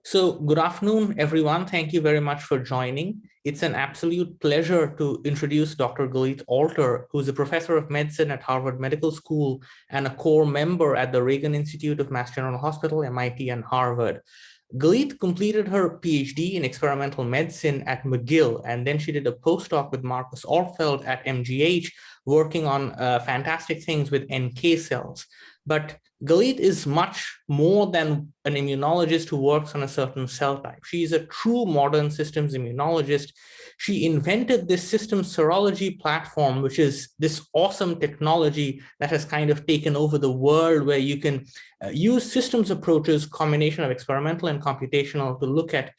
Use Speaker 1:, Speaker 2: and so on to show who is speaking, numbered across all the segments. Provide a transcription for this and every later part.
Speaker 1: So good afternoon, everyone. Thank you very much for joining. It's an absolute pleasure to introduce Dr. Galit Alter, who's a professor of medicine at Harvard Medical School and a core member at the Reagan Institute of Mass General Hospital, MIT, and Harvard. Galit completed her PhD in experimental medicine at McGill, and then she did a postdoc with Marcus Orfeld at MGH, working on fantastic things with NK cells. But Galit is much more than an immunologist who works on a certain cell type. She is a true modern systems immunologist. She invented this systems serology platform, which is this awesome technology that has kind of taken over the world, where you can use systems approaches, combination of experimental and computational, to look at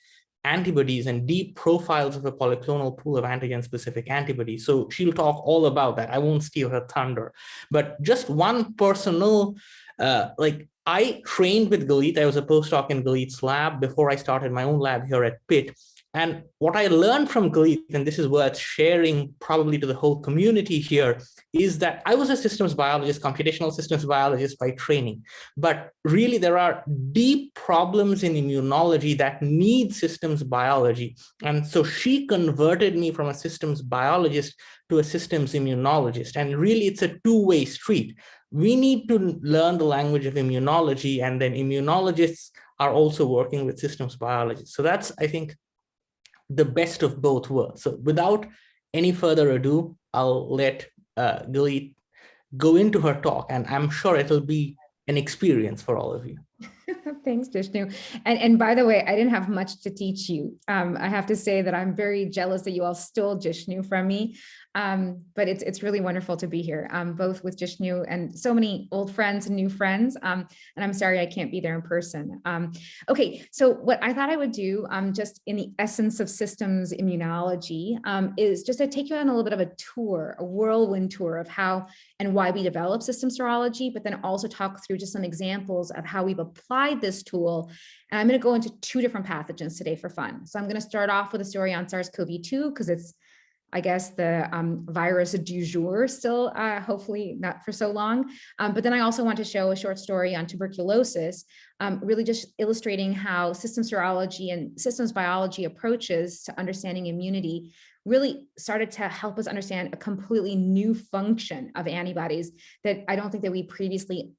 Speaker 1: antibodies and deep profiles of a polyclonal pool of antigen-specific antibodies. So she'll talk all about that. I won't steal her thunder. But just one personal, I trained with Galit. I was a postdoc in Galit's lab before I started my own lab here at Pitt. And what I learned from Galit, and this is worth sharing probably to the whole community here, is that I was a systems biologist, computational systems biologist by training. But really, there are deep problems in immunology that need systems biology. And so she converted me from a systems biologist to a systems immunologist. And really, it's a two-way street. We need to learn the language of immunology, and then immunologists are also working with systems biologists. So that's, I think, the best of both worlds. So without any further ado, I'll let Galit go into her talk, and I'm sure it'll be an experience for all of you.
Speaker 2: Thanks, Jishnu. And by the way, I didn't have much to teach you. I have to say that I'm very jealous that you all stole Jishnu from me. But it's really wonderful to be here, both with Jishnu and so many old friends and new friends. And I'm sorry I can't be there in person. Okay, so what I thought I would do, just in the essence of systems immunology, is just to take you on a little bit of a tour, a whirlwind tour of how and why we develop systems serology, but then also talk through just some examples of how we've applied this tool. And I'm going to go into two different pathogens today for fun. So I'm going to start off with a story on SARS-CoV-2 because it's, I guess, the virus du jour still, hopefully not for so long. But then I also want to show a short story on tuberculosis, really just illustrating how systems serology and systems biology approaches to understanding immunity really started to help us understand a completely new function of antibodies that I don't think that we previously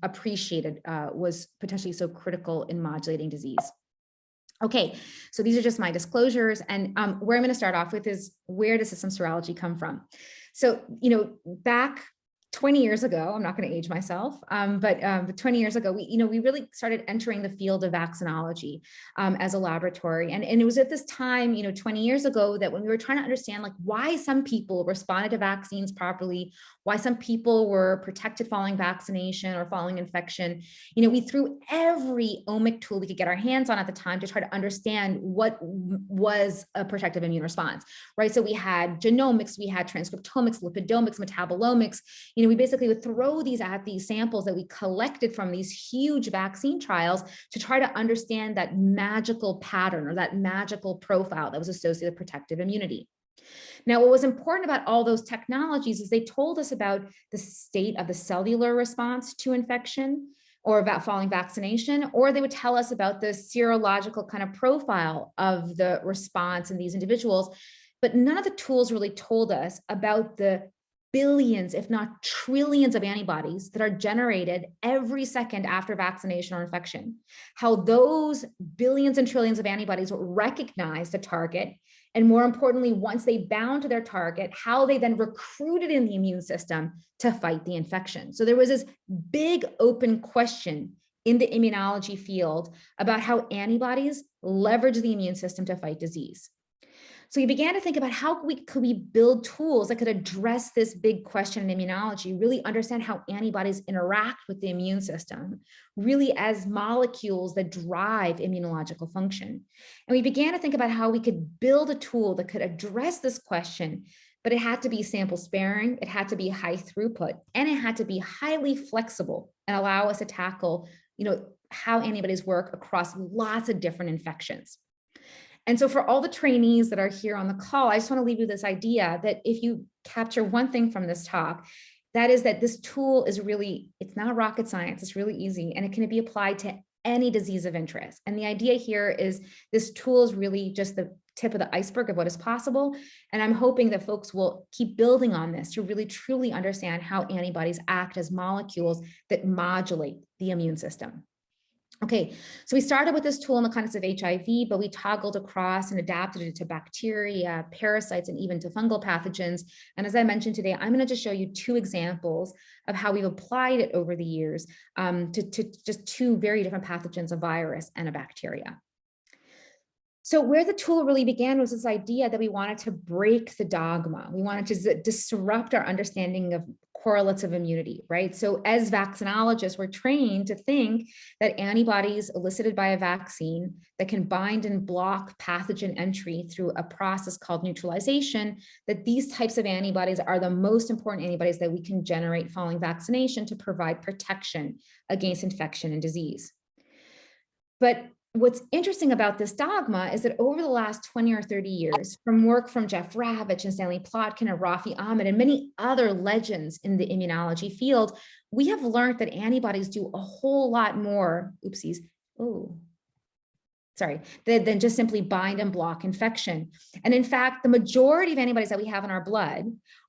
Speaker 2: appreciated was potentially so critical in modulating disease. Okay, so these are just my disclosures, and where I'm going to start off with is, where does systems serology come from? So, back 20 years ago, I'm not going to age myself, but 20 years ago, we really started entering the field of vaccinology as a laboratory. And it was at this time, 20 years ago, that when we were trying to understand why some people responded to vaccines properly, why some people were protected following vaccination or following infection, we threw every omic tool we could get our hands on at the time to try to understand what was a protective immune response, right? So we had genomics, we had transcriptomics, lipidomics, metabolomics. We basically would throw these at these samples that we collected from these huge vaccine trials to try to understand that magical pattern or that magical profile that was associated with protective immunity. Now, what was important about all those technologies is they told us about the state of the cellular response to infection or about following vaccination, or they would tell us about the serological kind of profile of the response in these individuals. But none of the tools really told us about the billions, if not trillions of antibodies that are generated every second after vaccination or infection, how those billions and trillions of antibodies will recognize the target, and more importantly, once they bound to their target, how they then recruited in the immune system to fight the infection. So there was this big open question in the immunology field about how antibodies leverage the immune system to fight disease. So we began to think about how could we build tools that could address this big question in immunology, really understand how antibodies interact with the immune system, really as molecules that drive immunological function. And we began to think about how we could build a tool that could address this question, but it had to be sample sparing, it had to be high throughput, and it had to be highly flexible and allow us to tackle, how antibodies work across lots of different infections. And so for all the trainees that are here on the call, I just want to leave you this idea that if you capture one thing from this talk, that is that this tool is really, it's not rocket science, it's really easy, and it can be applied to any disease of interest. And the idea here is this tool is really just the tip of the iceberg of what is possible. And I'm hoping that folks will keep building on this to really truly understand how antibodies act as molecules that modulate the immune system. Okay, so we started with this tool in the context of HIV, but we toggled across and adapted it to bacteria, parasites, and even to fungal pathogens. And as I mentioned today, I'm going to just show you two examples of how we've applied it over the years to just two very different pathogens, a virus and a bacteria. So where the tool really began was this idea that we wanted to break the dogma. We wanted to disrupt our understanding of correlates of immunity, right? So as vaccinologists, we're trained to think that antibodies elicited by a vaccine that can bind and block pathogen entry through a process called neutralization, that these types of antibodies are the most important antibodies that we can generate following vaccination to provide protection against infection and disease. But what's interesting about this dogma is that over the last 20 or 30 years, from work from Jeff Ravitch and Stanley Plotkin and Rafi Ahmed and many other legends in the immunology field, we have learned that antibodies do a whole lot more, than just simply bind and block infection. And in fact, the majority of antibodies that we have in our blood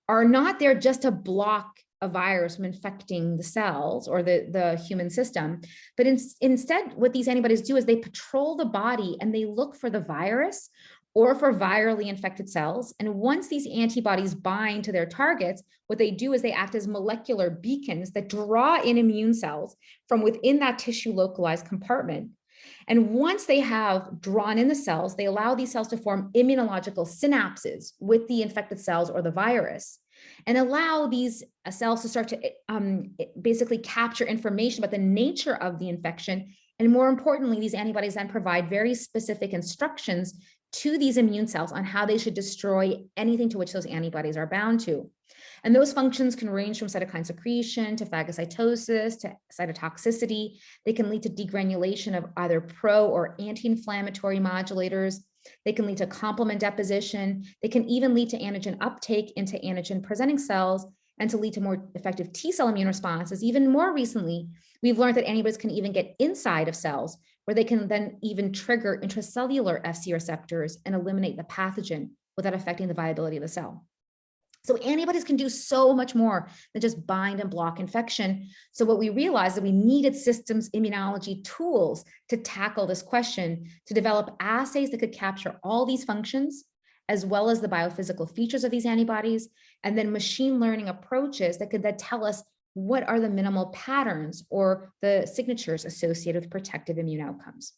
Speaker 2: are not there just to block a virus from infecting the cells or the human system. But instead, what these antibodies do is they patrol the body and they look for the virus or for virally infected cells. And once these antibodies bind to their targets, what they do is they act as molecular beacons that draw in immune cells from within that tissue localized compartment. And once they have drawn in the cells, they allow these cells to form immunological synapses with the infected cells or the virus, and allow these cells to start to basically capture information about the nature of the infection. And more importantly, these antibodies then provide very specific instructions to these immune cells on how they should destroy anything to which those antibodies are bound to. And those functions can range from cytokine secretion to phagocytosis to cytotoxicity. They can lead to degranulation of either pro or anti-inflammatory modulators. They can lead to complement deposition. They can even lead to antigen uptake into antigen presenting cells and to lead to more effective T cell immune responses. Even more recently, we've learned that antibodies can even get inside of cells where they can then even trigger intracellular Fc receptors and eliminate the pathogen without affecting the viability of the cell. So antibodies can do so much more than just bind and block infection. So what we realized that we needed systems immunology tools to tackle this question, to develop assays that could capture all these functions, as well as the biophysical features of these antibodies, and then machine learning approaches that could then tell us what are the minimal patterns or the signatures associated with protective immune outcomes.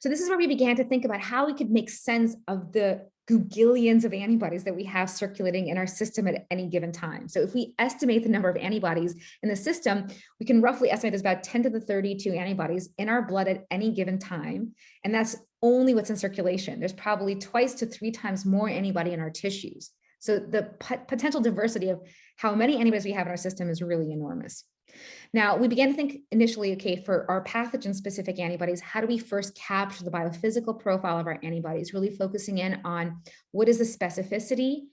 Speaker 2: So this is where we began to think about how we could make sense of the googillions of antibodies that we have circulating in our system at any given time. So if we estimate the number of antibodies in the system, we can roughly estimate there's about 10 to the 32 antibodies in our blood at any given time. And that's only what's in circulation. There's probably 2 to 3 times more antibody in our tissues. So the potential diversity of how many antibodies we have in our system is really enormous. Now, we began to think initially, okay, for our pathogen-specific antibodies, how do we first capture the biophysical profile of our antibodies, really focusing in on what is the specificity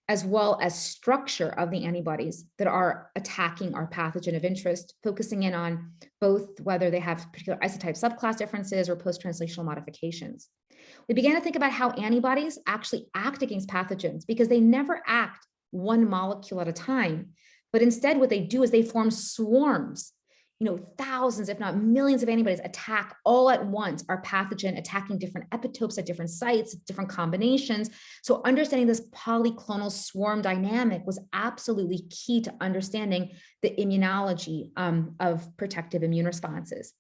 Speaker 2: as well as structure of the antibodies that are attacking our pathogen of interest, focusing in on both whether they have particular isotype subclass differences or post-translational modifications. We began to think about how antibodies actually act against pathogens because they never act one molecule at a time. But instead, what they do is they form swarms, thousands, if not millions of antibodies attack all at once our pathogen, attacking different epitopes at different sites, different combinations. So understanding this polyclonal swarm dynamic was absolutely key to understanding the immunology of protective immune responses.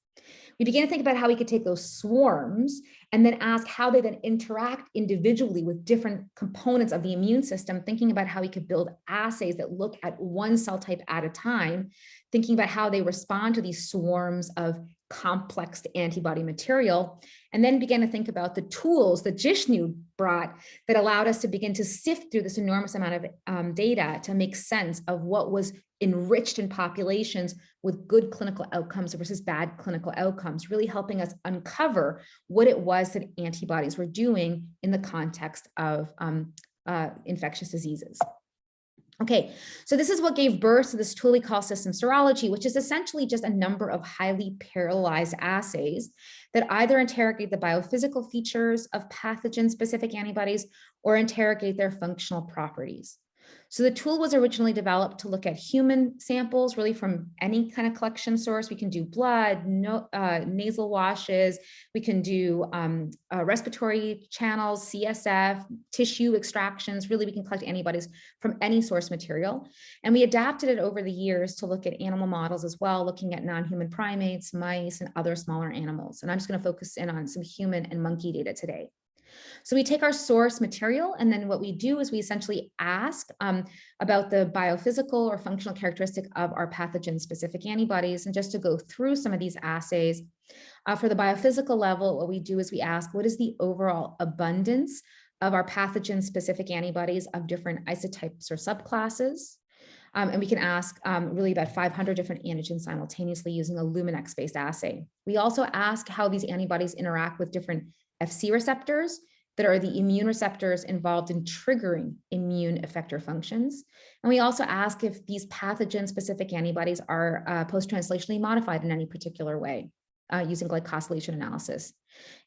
Speaker 2: We began to think about how we could take those swarms and then ask how they then interact individually with different components of the immune system, thinking about how we could build assays that look at one cell type at a time, thinking about how they respond to these swarms of complex antibody material, and then began to think about the tools that Jishnu brought that allowed us to begin to sift through this enormous amount of data to make sense of what was enriched in populations with good clinical outcomes versus bad clinical outcomes, really helping us uncover what it was that antibodies were doing in the context of infectious diseases. Okay, so this is what gave birth to this tool we call system serology, which is essentially just a number of highly parallelized assays that either interrogate the biophysical features of pathogen-specific antibodies or interrogate their functional properties. So the tool was originally developed to look at human samples, really from any kind of collection source. We can do blood, nasal washes, we can do respiratory channels, CSF, tissue extractions. Really, we can collect antibodies from any source material. And we adapted it over the years to look at animal models as well, looking at non-human primates, mice, and other smaller animals. And I'm just going to focus in on some human and monkey data today. So we take our source material, and then what we do is we essentially ask about the biophysical or functional characteristic of our pathogen-specific antibodies. And just to go through some of these assays, for the biophysical level, what we do is we ask, what is the overall abundance of our pathogen-specific antibodies of different isotypes or subclasses? And we can ask really about 500 different antigens simultaneously using a Luminex-based assay. We also ask how these antibodies interact with different FC receptors that are the immune receptors involved in triggering immune effector functions. And we also ask if these pathogen-specific antibodies are post-translationally modified in any particular way using glycosylation analysis.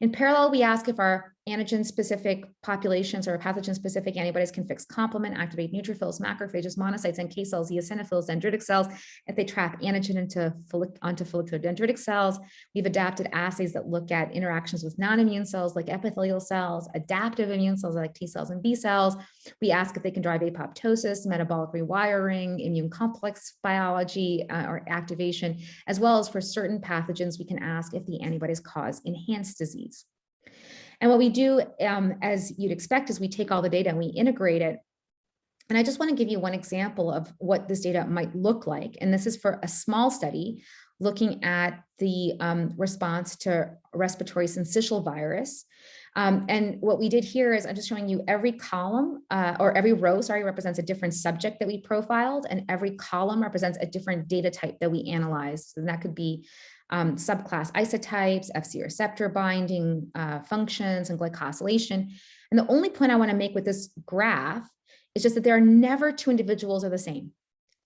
Speaker 2: In parallel, we ask if our antigen-specific populations or pathogen-specific antibodies can fix complement, activate neutrophils, macrophages, monocytes, NK cells, eosinophils, dendritic cells, if they trap antigen onto follicular dendritic cells. We've adapted assays that look at interactions with non-immune cells like epithelial cells, adaptive immune cells like T cells and B cells. We ask if they can drive apoptosis, metabolic rewiring, immune complex biology or activation, as well as for certain pathogens, we can ask if the antibodies cause enhanced disease. And what we do, as you'd expect, is we take all the data and we integrate it. And I just want to give you one example of what this data might look like. And this is for a small study looking at the response to respiratory syncytial virus. And what we did here is I'm just showing you every column or every row, sorry, represents a different subject that we profiled, and every column represents a different data type that we analyzed. And that could be subclass isotypes, FC receptor binding functions, and glycosylation. And the only point I want to make with this graph is just that there are never two individuals are the same.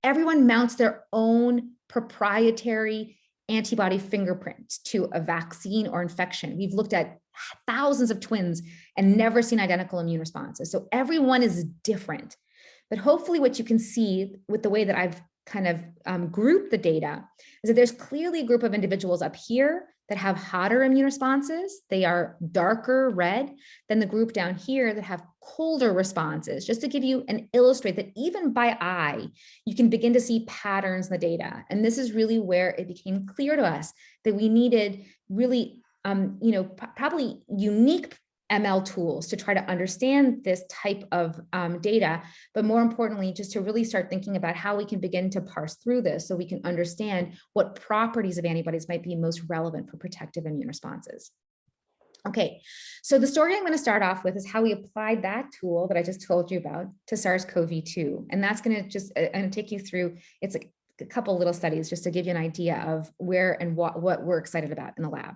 Speaker 2: Everyone mounts their own proprietary antibody fingerprint to a vaccine or infection. We've looked at thousands of twins and never seen identical immune responses. So everyone is different. But hopefully what you can see with the way that I've kind of grouped the data is that there's clearly a group of individuals up here that have hotter immune responses. They are darker red than the group down here that have colder responses, just to give you and illustrate that even by eye, you can begin to see patterns in the data. And this is really where it became clear to us that we needed really, probably unique ML tools to try to understand this type of data, but more importantly, just to really start thinking about how we can begin to parse through this so we can understand what properties of antibodies might be most relevant for protective immune responses. Okay, so the story I'm going to start off with is how we applied that tool that I just told you about to SARS-CoV-2. And that's going to just take you through, it's a couple little studies just to give you an idea of where and what we're excited about in the lab.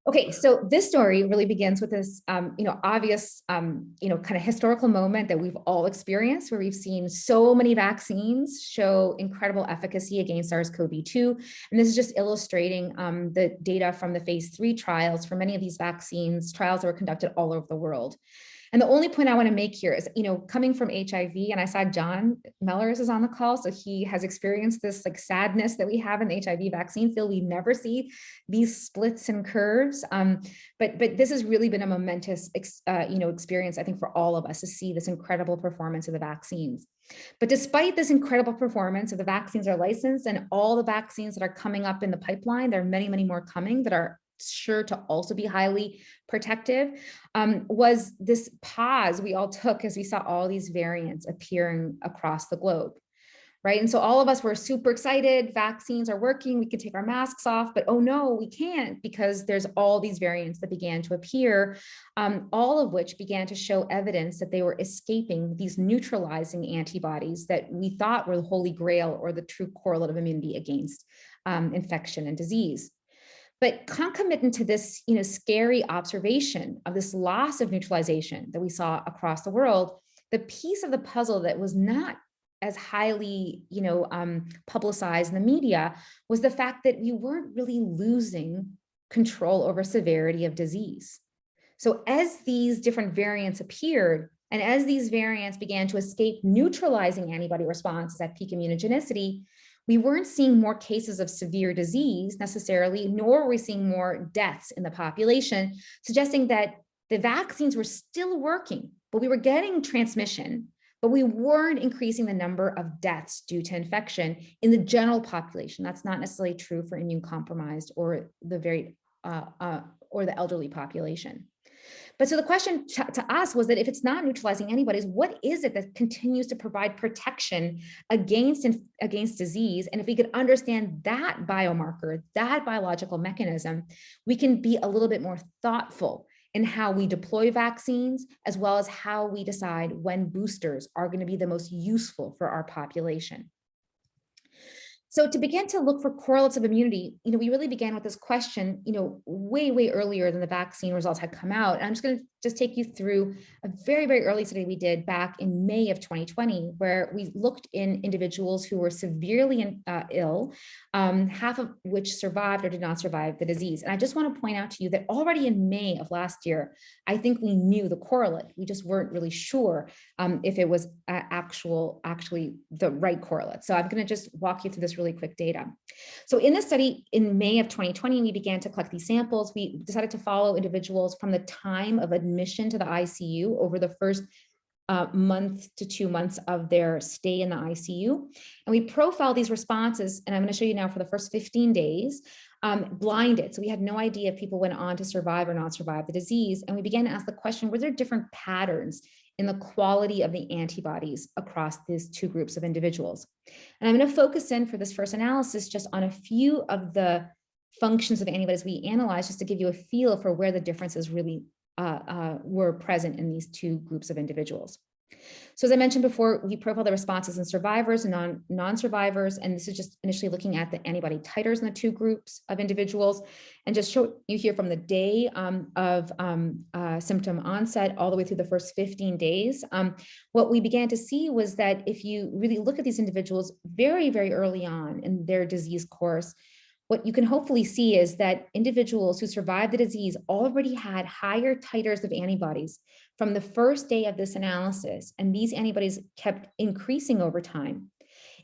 Speaker 2: Okay, so this story really begins with this, obvious, kind of historical moment that we've all experienced, where we've seen so many vaccines show incredible efficacy against SARS-CoV-2. And this is just illustrating the data from the phase 3 trials for many of these vaccines, trials that were conducted all over the world. And the only point I want to make here is, coming from HIV, and I saw John Mellors is on the call, so he has experienced this like sadness that we have in the HIV vaccine field. We never see these splits and curves, but this has really been a momentous, experience, I think, for all of us to see this incredible performance of the vaccines. But despite this incredible performance of the vaccines are licensed and all the vaccines that are coming up in the pipeline, there are many, many more coming that are sure to also be highly protective, was this pause we all took as we saw all these variants appearing across the globe, right? And so all of us were super excited, vaccines are working, we can take our masks off, but oh no, we can't, because there's all these variants that began to appear, all of which began to show evidence that they were escaping these neutralizing antibodies that we thought were the holy grail or the true correlate of immunity against infection and disease. But concomitant to this, scary observation of this loss of neutralization that we saw across the world the piece of the puzzle that was not as highly, publicized in the media was the fact that we weren't really losing control over severity of disease. So as these different variants appeared, and as these variants began to escape neutralizing antibody responses at peak immunogenicity, we weren't seeing more cases of severe disease necessarily, nor were we seeing more deaths in the population, suggesting that the vaccines were still working, but we were getting transmission, but we weren't increasing the number of deaths due to infection in the general population. That's not necessarily true for immune compromised or the elderly population. But so the question to us was that if it's not neutralizing antibodies, what is it that continues to provide protection against disease? And if we could understand that biomarker, that biological mechanism, we can be a little bit more thoughtful in how we deploy vaccines, as well as how we decide when boosters are going to be the most useful for our population. So to begin to look for correlates of immunity, we really began with this question, way, way earlier than the vaccine results had come out. And I'm just going to take you through a very, very early study we did back in May of 2020, where we looked in individuals who were severely ill, half of which survived or did not survive the disease. And I just want to point out to you that already in May of last year, I think we knew the correlate. We just weren't really sure if it was actually the right correlate. So I'm going to just walk you through this really quick data. So in this study in May of 2020, we began to collect these samples. We decided to follow individuals from the time of admission to the ICU over the first month to 2 months of their stay in the ICU. And we profiled these responses, and I'm going to show you now for the first 15 days, blinded. So we had no idea if people went on to survive or not survive the disease. And we began to ask the question, were there different patterns in the quality of the antibodies across these two groups of individuals? And I'm going to focus in for this first analysis just on a few of the functions of antibodies we analyzed, just to give you a feel for where the differences really were present in these two groups of individuals. So as I mentioned before, we profiled the responses in survivors and non-survivors, and this is just initially looking at the antibody titers in the two groups of individuals, and just show you here from the day of symptom onset all the way through the first 15 days. What we began to see was that if you really look at these individuals very, very early on in their disease course, what you can hopefully see is that individuals who survived the disease already had higher titers of antibodies from the first day of this analysis, and these antibodies kept increasing over time.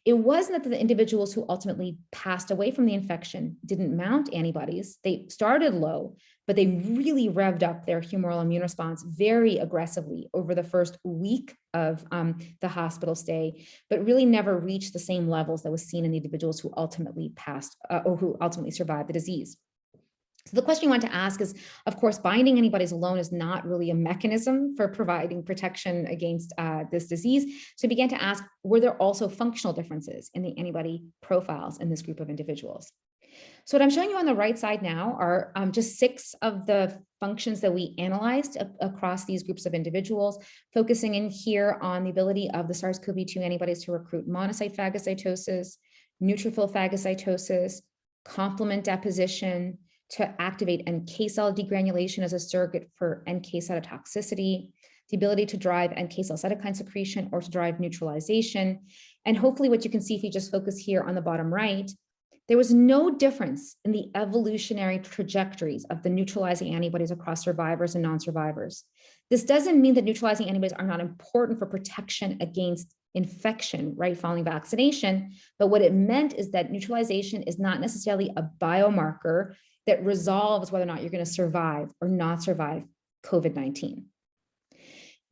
Speaker 2: It wasn't that the individuals who ultimately passed away from the infection didn't mount antibodies. They started low, but they really revved up their humoral immune response very aggressively over the first week of the hospital stay, but really never reached the same levels that was seen in the individuals who ultimately passed or who ultimately survived the disease. So the question you want to ask is, of course, binding antibodies alone is not really a mechanism for providing protection against this disease. So we began to ask, were there also functional differences in the antibody profiles in this group of individuals? So what I'm showing you on the right side now are just 6 of the functions that we analyzed across these groups of individuals, focusing in here on the ability of the SARS-CoV-2 antibodies to recruit monocyte phagocytosis, neutrophil phagocytosis, complement deposition, to activate NK cell degranulation as a surrogate for NK cytotoxicity, the ability to drive NK cell cytokine secretion or to drive neutralization. And hopefully what you can see if you just focus here on the bottom right, there was no difference in the evolutionary trajectories of the neutralizing antibodies across survivors and non-survivors. This doesn't mean that neutralizing antibodies are not important for protection against infection, right, following vaccination, but what it meant is that neutralization is not necessarily a biomarker that resolves whether or not you're going to survive or not survive COVID-19.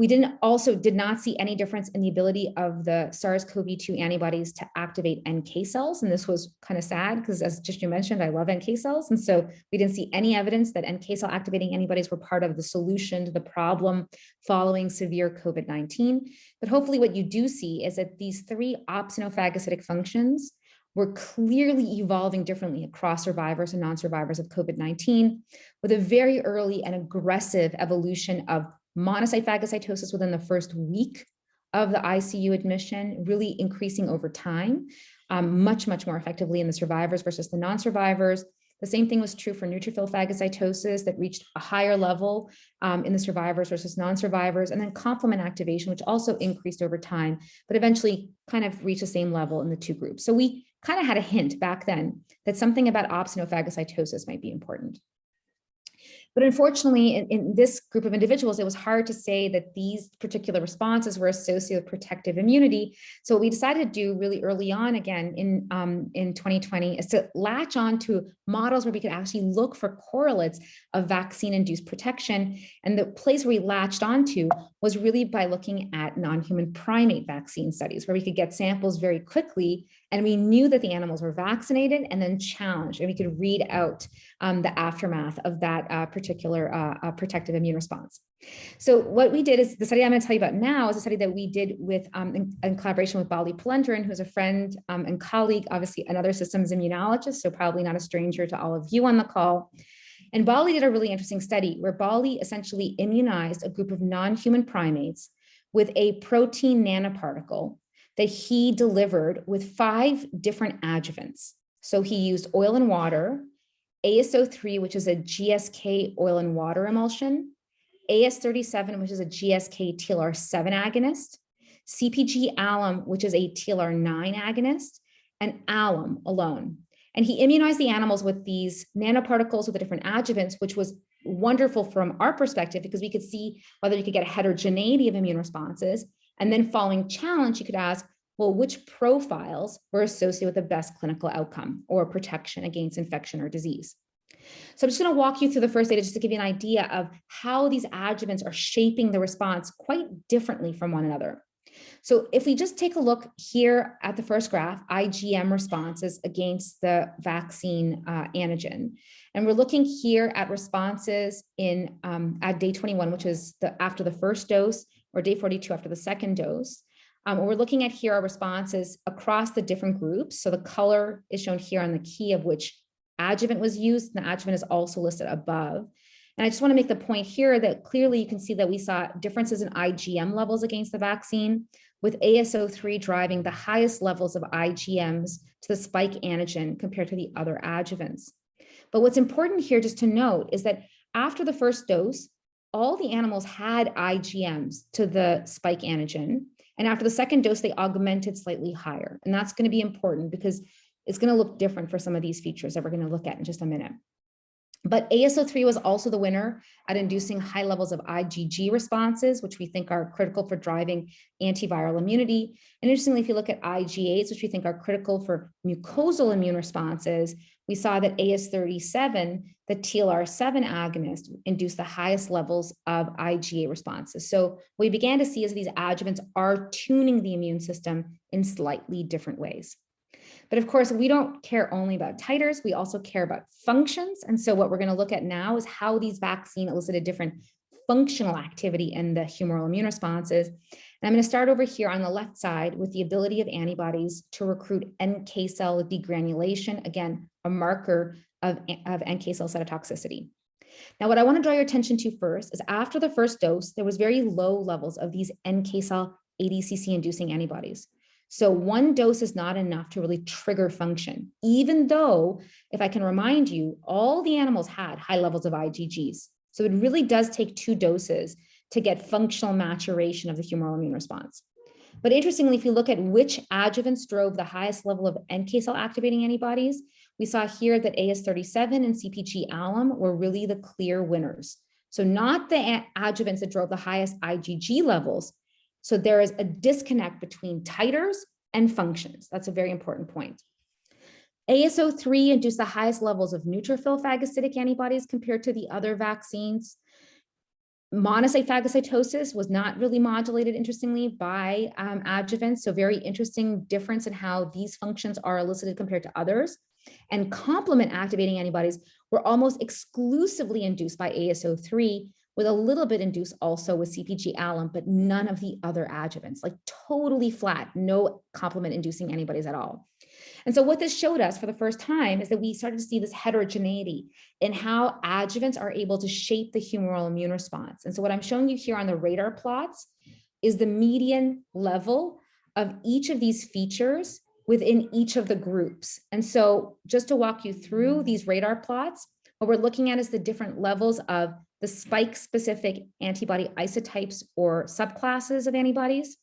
Speaker 2: We did not see any difference in the ability of the SARS-CoV-2 antibodies to activate NK cells. And this was kind of sad because, as Jishnu mentioned, I love NK cells. And so we didn't see any evidence that NK cell activating antibodies were part of the solution to the problem following severe COVID-19. But hopefully what you do see is that these 3 opsonophagocytic functions were clearly evolving differently across survivors and non-survivors of COVID-19, with a very early and aggressive evolution of monocyte phagocytosis within the first week of the ICU admission, really increasing over time, much, much more effectively in the survivors versus the non-survivors. The same thing was true for neutrophil phagocytosis that reached a higher level in the survivors versus non-survivors, and then complement activation, which also increased over time, but eventually kind of reached the same level in the two groups. So we kind of had a hint back then that something about opsonophagocytosis might be important. But unfortunately, in this group of individuals, it was hard to say that these particular responses were associated with protective immunity. So what we decided to do really early on, again, in 2020, is to latch on to models where we could actually look for correlates of vaccine-induced protection. And the place where we latched onto was really by looking at non-human primate vaccine studies, where we could get samples very quickly, and we knew that the animals were vaccinated and then challenged, and we could read out the aftermath of that particular protective immune response. So what we did is, the study I'm going to tell you about now is a study that we did with in collaboration with Galit, who's a friend and colleague, obviously another systems immunologist, so probably not a stranger to all of you on the call. And Bali did a really interesting study where Bali essentially immunized a group of non-human primates with a protein nanoparticle that he delivered with 5 different adjuvants. So he used oil and water, ASO3, which is a GSK oil and water emulsion, AS37, which is a GSK TLR7 agonist, CpG alum, which is a TLR9 agonist, and alum alone. And he immunized the animals with these nanoparticles with the different adjuvants, which was wonderful from our perspective because we could see whether you could get a heterogeneity of immune responses. And then following challenge, you could ask, well, which profiles were associated with the best clinical outcome or protection against infection or disease? So I'm just going to walk you through the first data just to give you an idea of how these adjuvants are shaping the response quite differently from one another. So if we just take a look here at the first graph, IgM responses against the vaccine antigen, and we're looking here at responses in at day 21, which is after the first dose, or day 42 after the second dose. What we're looking at here are responses across the different groups. So the color is shown here on the key of which adjuvant was used, and the adjuvant is also listed above. And I just want to make the point here that clearly you can see that we saw differences in IgM levels against the vaccine, with ASO3 driving the highest levels of IgMs to the spike antigen compared to the other adjuvants. But what's important here just to note is that after the first dose, all the animals had IgMs to the spike antigen. And after the second dose, they augmented slightly higher. And that's going to be important because it's going to look different for some of these features that we're going to look at in just a minute. But ASO3 was also the winner at inducing high levels of IgG responses, which we think are critical for driving antiviral immunity. And interestingly, if you look at IgAs, which we think are critical for mucosal immune responses, we saw that AS37, the TLR7 agonist, induced the highest levels of IgA responses. So what we began to see is these adjuvants are tuning the immune system in slightly different ways. But of course, we don't care only about titers, we also care about functions. And so what we're going to look at now is how these vaccine elicited different functional activity in the humoral immune responses. And I'm going to start over here on the left side with the ability of antibodies to recruit NK cell degranulation, again, a marker of NK cell cytotoxicity. Now, what I want to draw your attention to first is after the first dose, there was very low levels of these NK cell ADCC-inducing antibodies. So one dose is not enough to really trigger function, even though, if I can remind you, all the animals had high levels of IgGs. So it really does take 2 doses to get functional maturation of the humoral immune response. But interestingly, if you look at which adjuvants drove the highest level of NK cell activating antibodies, we saw here that AS37 and CpG alum were really the clear winners. So not the adjuvants that drove the highest IgG levels. So there is a disconnect between titers and functions. That's a very important point. ASO3 induced the highest levels of neutrophil phagocytic antibodies compared to the other vaccines. Monocyte phagocytosis was not really modulated, interestingly, by adjuvants. So very interesting difference in how these functions are elicited compared to others. And complement activating antibodies were almost exclusively induced by ASO3, with a little bit induced also with CpG alum, but none of the other adjuvants, like totally flat, no complement inducing antibodies at all. And so what this showed us for the first time is that we started to see this heterogeneity in how adjuvants are able to shape the humoral immune response. And so what I'm showing you here on the radar plots is the median level of each of these features within each of the groups. And so just to walk you through these radar plots, what we're looking at is the different levels of the spike-specific antibody isotypes or subclasses of antibodies,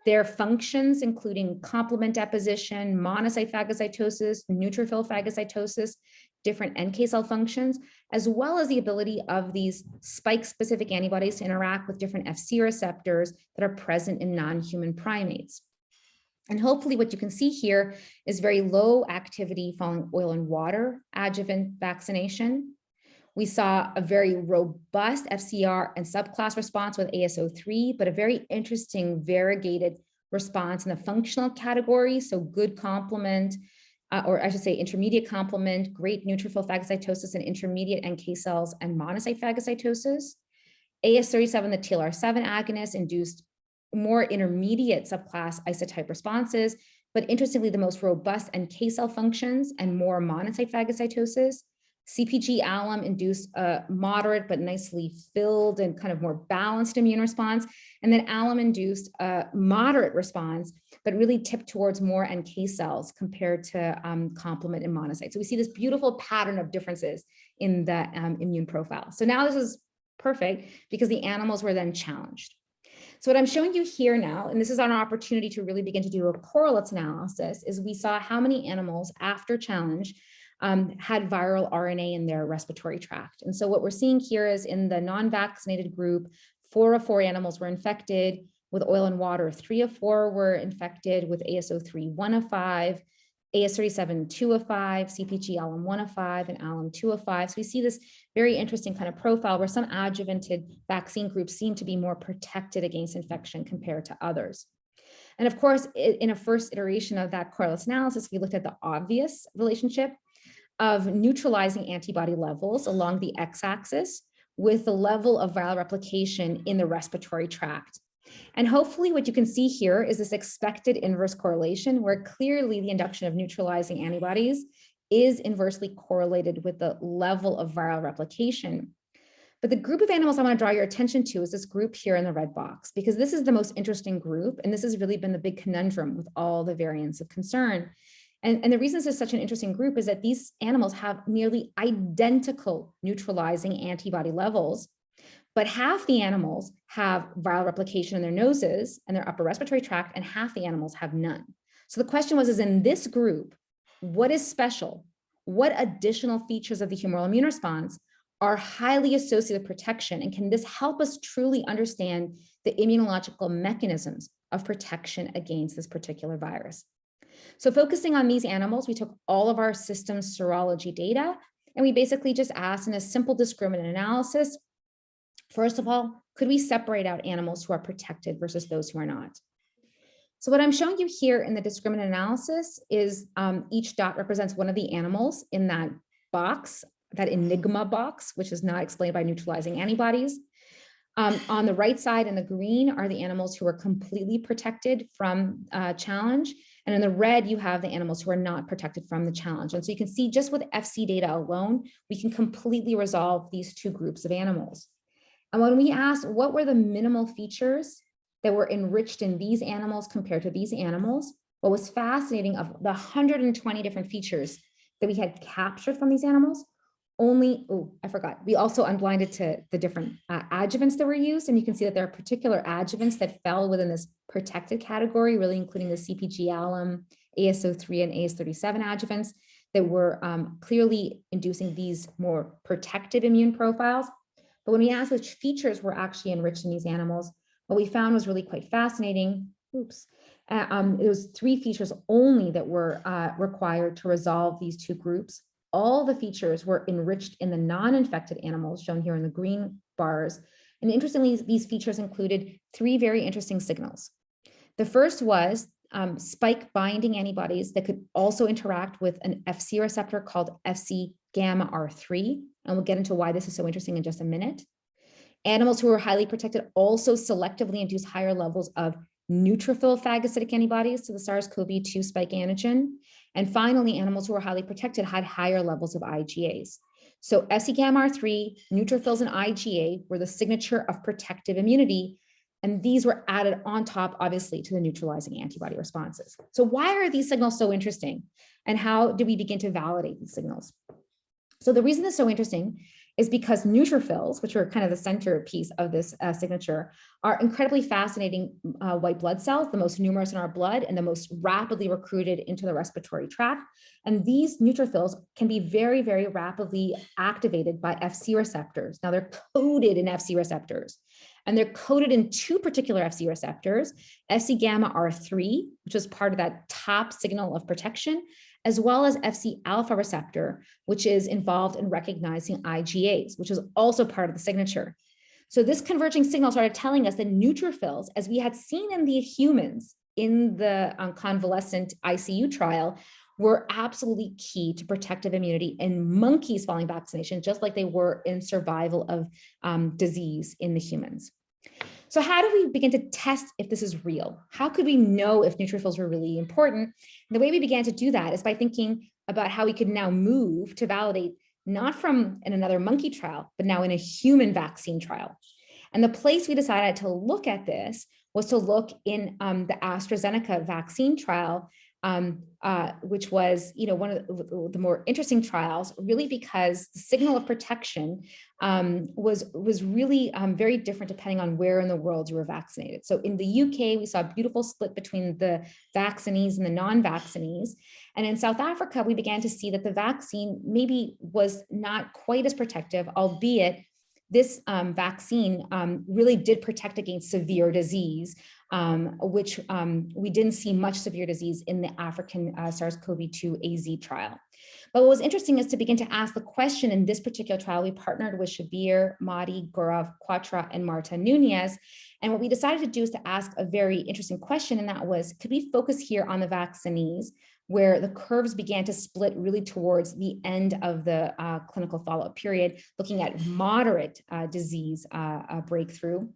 Speaker 2: their functions, including complement deposition, monocyte phagocytosis, neutrophil phagocytosis, different NK cell functions, as well as the ability of these spike-specific antibodies to interact with different Fc receptors that are present in non-human primates. And hopefully what you can see here is very low activity following oil and water adjuvant vaccination. We saw a very robust FCR and subclass response with ASO3, but a very interesting variegated response in the functional category. So good complement, or I should say intermediate complement, great neutrophil phagocytosis and intermediate NK cells and monocyte phagocytosis. AS37, the TLR7 agonist, induced more intermediate subclass isotype responses, but interestingly, the most robust NK cell functions and more monocyte phagocytosis. CpG alum induced a moderate but nicely filled and kind of more balanced immune response. And then alum induced a moderate response, but really tipped towards more NK cells compared to complement and monocyte. So we see this beautiful pattern of differences in the immune profile. So now this is perfect because the animals were then challenged. So what I'm showing you here now, and this is our opportunity to really begin to do a correlates analysis, is we saw how many animals after challenge had viral RNA in their respiratory tract. And so what we're seeing here is in the non-vaccinated group, 4 of 4 animals were infected with oil and water. 3 of 4 were infected with ASO3, 1 of 5, AS37, 2 of 5, CpG alum 1 of 5, and alum 2 of 5. So we see this very interesting kind of profile where some adjuvanted vaccine groups seem to be more protected against infection compared to others. And of course, in a first iteration of that correlates analysis, we looked at the obvious relationship of neutralizing antibody levels along the x-axis with the level of viral replication in the respiratory tract. And hopefully what you can see here is this expected inverse correlation where clearly the induction of neutralizing antibodies is inversely correlated with the level of viral replication. But the group of animals I want to draw your attention to is this group here in the red box, because this is the most interesting group. And this has really been the big conundrum with all the variants of concern. And the reason this is such an interesting group is that these animals have nearly identical neutralizing antibody levels, but half the animals have viral replication in their noses and their upper respiratory tract, and half the animals have none. So the question was, is in this group, what is special? What additional features of the humoral immune response are highly associated with protection? And can this help us truly understand the immunological mechanisms of protection against this particular virus? So focusing on these animals, we took all of our system serology data, and we basically just asked in a simple discriminant analysis, first of all, could we separate out animals who are protected versus those who are not? So what I'm showing you here in the discriminant analysis is each dot represents one of the animals in that box, that enigma box, which is not explained by neutralizing antibodies. On the right side in the green are the animals who are completely protected from challenge. And in the red, you have the animals who are not protected from the challenge. And so you can see just with FC data alone, we can completely resolve these two groups of animals. And when we asked what were the minimal features that were enriched in these animals compared to these animals, what was fascinating of the 120 different features that we had captured from these animals, only, oh, I forgot, we also unblinded to the different adjuvants that were used. And you can see that there are particular adjuvants that fell within this protected category, really including the CpG alum, ASO3 and AS37 adjuvants that were clearly inducing these more protective immune profiles. But when we asked which features were actually enriched in these animals, what we found was really quite fascinating. Oops. It was 3 features only that were required to resolve these two groups. All the features were enriched in the non-infected animals shown here in the green bars. And interestingly, these features included 3 very interesting signals. The first was spike binding antibodies that could also interact with an Fc receptor called Fc gamma R3. And we'll get into why this is so interesting in just a minute. Animals who were highly protected also selectively induce higher levels of neutrophil phagocytic antibodies to the SARS-CoV-2 spike antigen. And finally, animals who were highly protected had higher levels of IgAs. So Fc gamma R3, neutrophils, and IgA were the signature of protective immunity. And these were added on top, obviously, to the neutralizing antibody responses. So why are these signals so interesting? And how do we begin to validate these signals? So the reason it's so interesting is because neutrophils, which are kind of the centerpiece of this signature, are incredibly fascinating white blood cells, the most numerous in our blood and the most rapidly recruited into the respiratory tract. And these neutrophils can be very, very rapidly activated by Fc receptors. Now they're coded in Fc receptors, and they're coded in two particular Fc receptors, Fc gamma R3, which is part of that top signal of protection, as well as Fc alpha receptor, which is involved in recognizing IgAs, which is also part of the signature. So this converging signal started telling us that neutrophils, as we had seen in the humans in the convalescent ICU trial, were absolutely key to protective immunity in monkeys following vaccination, just like they were in survival of disease in the humans. So how do we begin to test if this is real? How could we know if neutrophils were really important? And the way we began to do that is by thinking about how we could now move to validate not from in another monkey trial, but now in a human vaccine trial. And the place we decided to look at this was to look in the AstraZeneca vaccine trial, which was, one of the more interesting trials, really because the signal of protection was really very different depending on where in the world you were vaccinated. So in the UK, we saw a beautiful split between the vaccinees and the non-vaccinees. And in South Africa, we began to see that the vaccine maybe was not quite as protective, albeit this vaccine really did protect against severe disease, which we didn't see much severe disease in the African SARS-CoV-2 AZ trial. But what was interesting is to begin to ask the question in this particular trial. We partnered with Shabir, Mahdi, Gaurav Quatra, and Marta Nunez. And what we decided to do is to ask a very interesting question, and that was, could we focus here on the vaccinees, where the curves began to split really towards the end of the clinical follow-up period, looking at moderate disease breakthrough.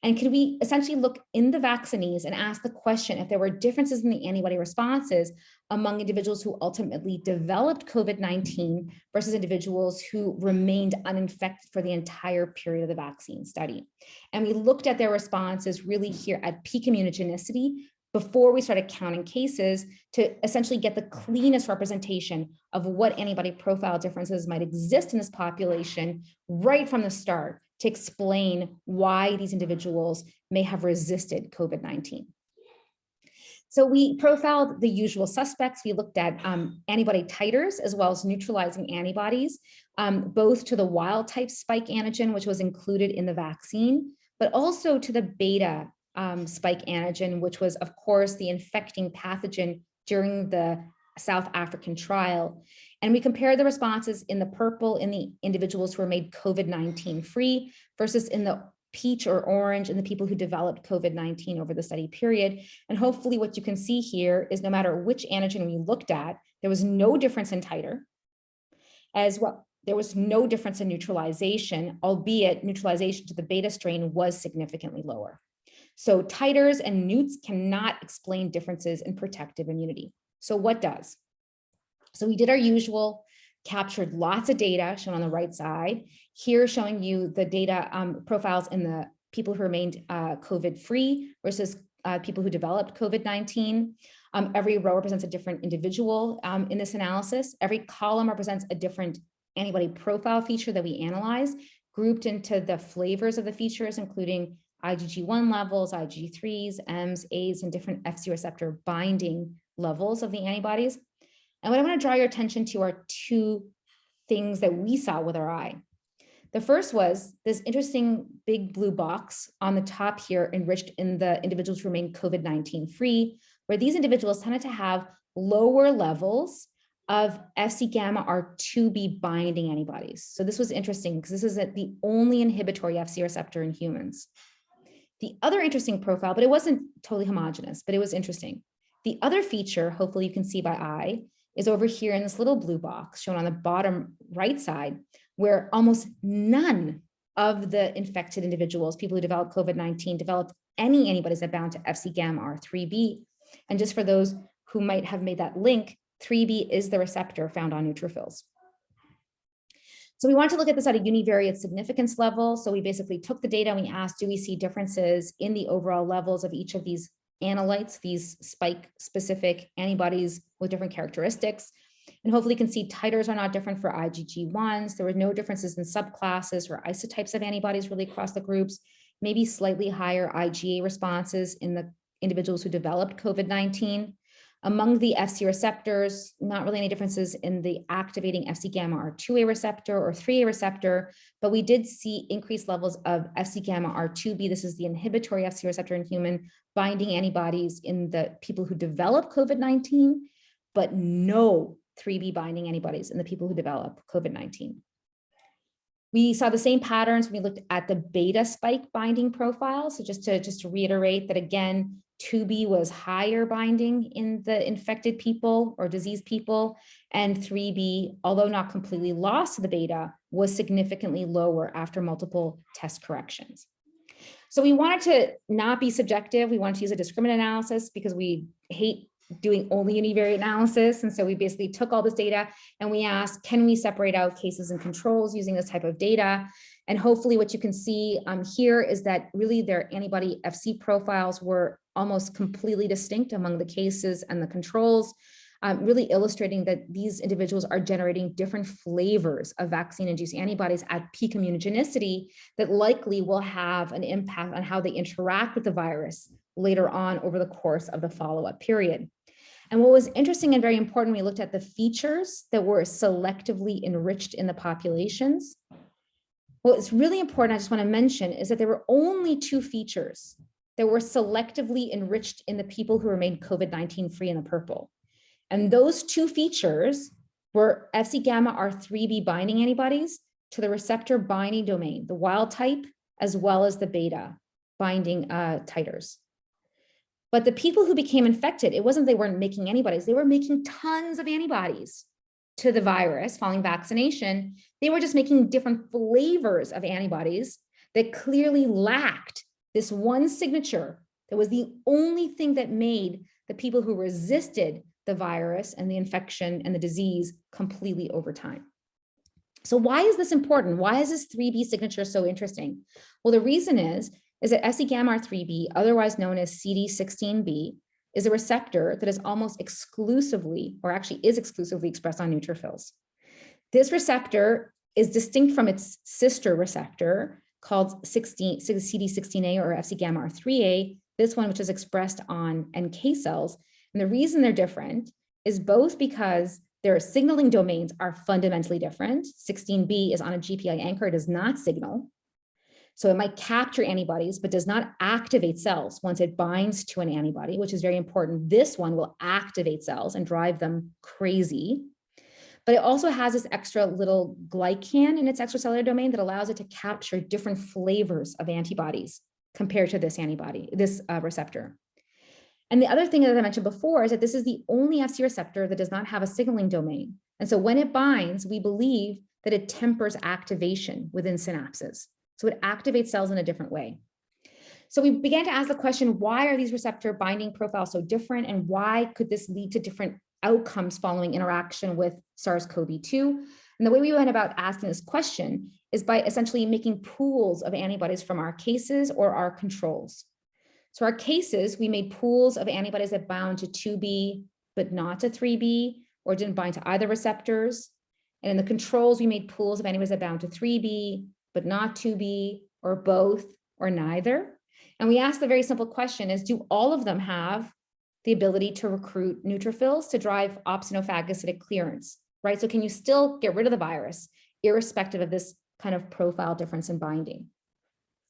Speaker 2: And could we essentially look in the vaccinees and ask the question if there were differences in the antibody responses among individuals who ultimately developed COVID-19 versus individuals who remained uninfected for the entire period of the vaccine study. And we looked at their responses really here at peak immunogenicity before we started counting cases to essentially get the cleanest representation of what antibody profile differences might exist in this population right from the start to explain why these individuals may have resisted COVID-19. So we profiled the usual suspects. We looked at antibody titers as well as neutralizing antibodies, both to the wild type spike antigen, which was included in the vaccine, but also to the beta spike antigen, which was, of course, the infecting pathogen during the South African trial. And we compared the responses in the purple in the individuals who were made COVID-19 free versus in the peach or orange in the people who developed COVID-19 over the study period. And hopefully what you can see here is no matter which antigen we looked at, there was no difference in titer. As well, there was no difference in neutralization, albeit neutralization to the beta strain was significantly lower. So titers and neuts cannot explain differences in protective immunity. So what does? So we did our usual, captured lots of data shown on the right side. Here showing you the data profiles in the people who remained COVID-free versus people who developed COVID-19. Every row represents a different individual in this analysis. Every column represents a different antibody profile feature that we analyze, grouped into the flavors of the features, including IgG1 levels, IgG3s, Ms, As, and different Fc receptor binding levels of the antibodies. And what I want to draw your attention to are two things that we saw with our eye. The first was this interesting big blue box on the top here, enriched in the individuals who remain COVID-19 free, where these individuals tended to have lower levels of Fc gamma R2b binding antibodies. So this was interesting because this is the only inhibitory Fc receptor in humans. The other interesting profile, but it wasn't totally homogeneous, but it was interesting. The other feature, hopefully you can see by eye, is over here in this little blue box shown on the bottom right side, where almost none of the infected individuals, people who developed COVID-19, developed any antibodies that bound to Fc gamma R3b. And just for those who might have made that link, 3b is the receptor found on neutrophils. So we wanted to look at this at a univariate significance level. So we basically took the data and we asked, do we see differences in the overall levels of each of these analytes, these spike-specific antibodies with different characteristics? And hopefully you can see titers are not different for IgG1s. There were no differences in subclasses or isotypes of antibodies really across the groups, maybe slightly higher IgA responses in the individuals who developed COVID-19. Among the Fc receptors, not really any differences in the activating Fc gamma R2A receptor or 3A receptor, but we did see increased levels of Fc gamma R2B. This is the inhibitory Fc receptor in human binding antibodies in the people who develop COVID-19, but no 3B binding antibodies in the people who develop COVID-19. We saw the same patterns when we looked at the beta spike binding profile. So just to reiterate that again, 2B was higher binding in the infected people or diseased people, and 3B, although not completely lost to the beta, was significantly lower after multiple test corrections. So we wanted to not be subjective. We wanted to use a discriminant analysis because we hate doing only univariate analysis. And so we basically took all this data and we asked, can we separate out cases and controls using this type of data? And hopefully what you can see here is that really their antibody FC profiles were almost completely distinct among the cases and the controls, really illustrating that these individuals are generating different flavors of vaccine-induced antibodies at peak immunogenicity that likely will have an impact on how they interact with the virus later on over the course of the follow-up period. And what was interesting and very important, we looked at the features that were selectively enriched in the populations. What's really important, I just want to mention, is that there were only 2 features that were selectively enriched in the people who were made COVID-19 free in the purple. And those 2 features were Fc gamma R3b binding antibodies to the receptor binding domain, the wild type, as well as the beta binding titers. But the people who became infected, it wasn't they weren't making antibodies, they were making tons of antibodies to the virus following vaccination. They were just making different flavors of antibodies that clearly lacked this one signature that was the only thing that made the people who resisted the virus and the infection and the disease completely over time. So why is this important? Why is this 3B signature so interesting? Well, the reason is that Fc gamma R3b, otherwise known as CD16b, is a receptor that is almost exclusively, or actually is exclusively expressed on neutrophils. This receptor is distinct from its sister receptor called CD16A or Fc gamma R3a, this one which is expressed on NK cells. And the reason they're different is both because their signaling domains are fundamentally different. 16b is on a GPI anchor, it does not signal. So it might capture antibodies, but does not activate cells once it binds to an antibody, which is very important. This one will activate cells and drive them crazy. But it also has this extra little glycan in its extracellular domain that allows it to capture different flavors of antibodies compared to this antibody, this receptor. And the other thing that I mentioned before is that this is the only Fc receptor that does not have a signaling domain. And so when it binds, we believe that it tempers activation within synapses. So it activates cells in a different way. So we began to ask the question, why are these receptor binding profiles so different? And why could this lead to different outcomes following interaction with SARS-CoV-2? And the way we went about asking this question is by essentially making pools of antibodies from our cases or our controls. So our cases, we made pools of antibodies that bound to 2B, but not to 3B, or didn't bind to either receptors. And in the controls, we made pools of antibodies that bound to 3B, but not 2B, or both, or neither. And we asked the very simple question is, do all of them have the ability to recruit neutrophils to drive opsonophagocytic clearance, right? So can you still get rid of the virus, irrespective of this kind of profile difference in binding?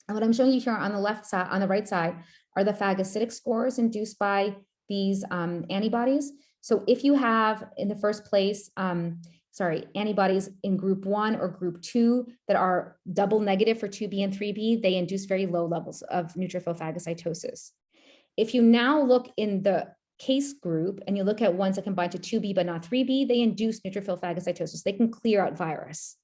Speaker 2: And what I'm showing you here on the left side, on the right side, are the phagocytic scores induced by these antibodies. So if you have, in the first place, antibodies in group 1 or group 2 that are double negative for 2B and 3B, they induce very low levels of neutrophil phagocytosis. If you now look in the case group and you look at ones that can bind to 2B but not 3B, they induce neutrophil phagocytosis. They can clear out virus.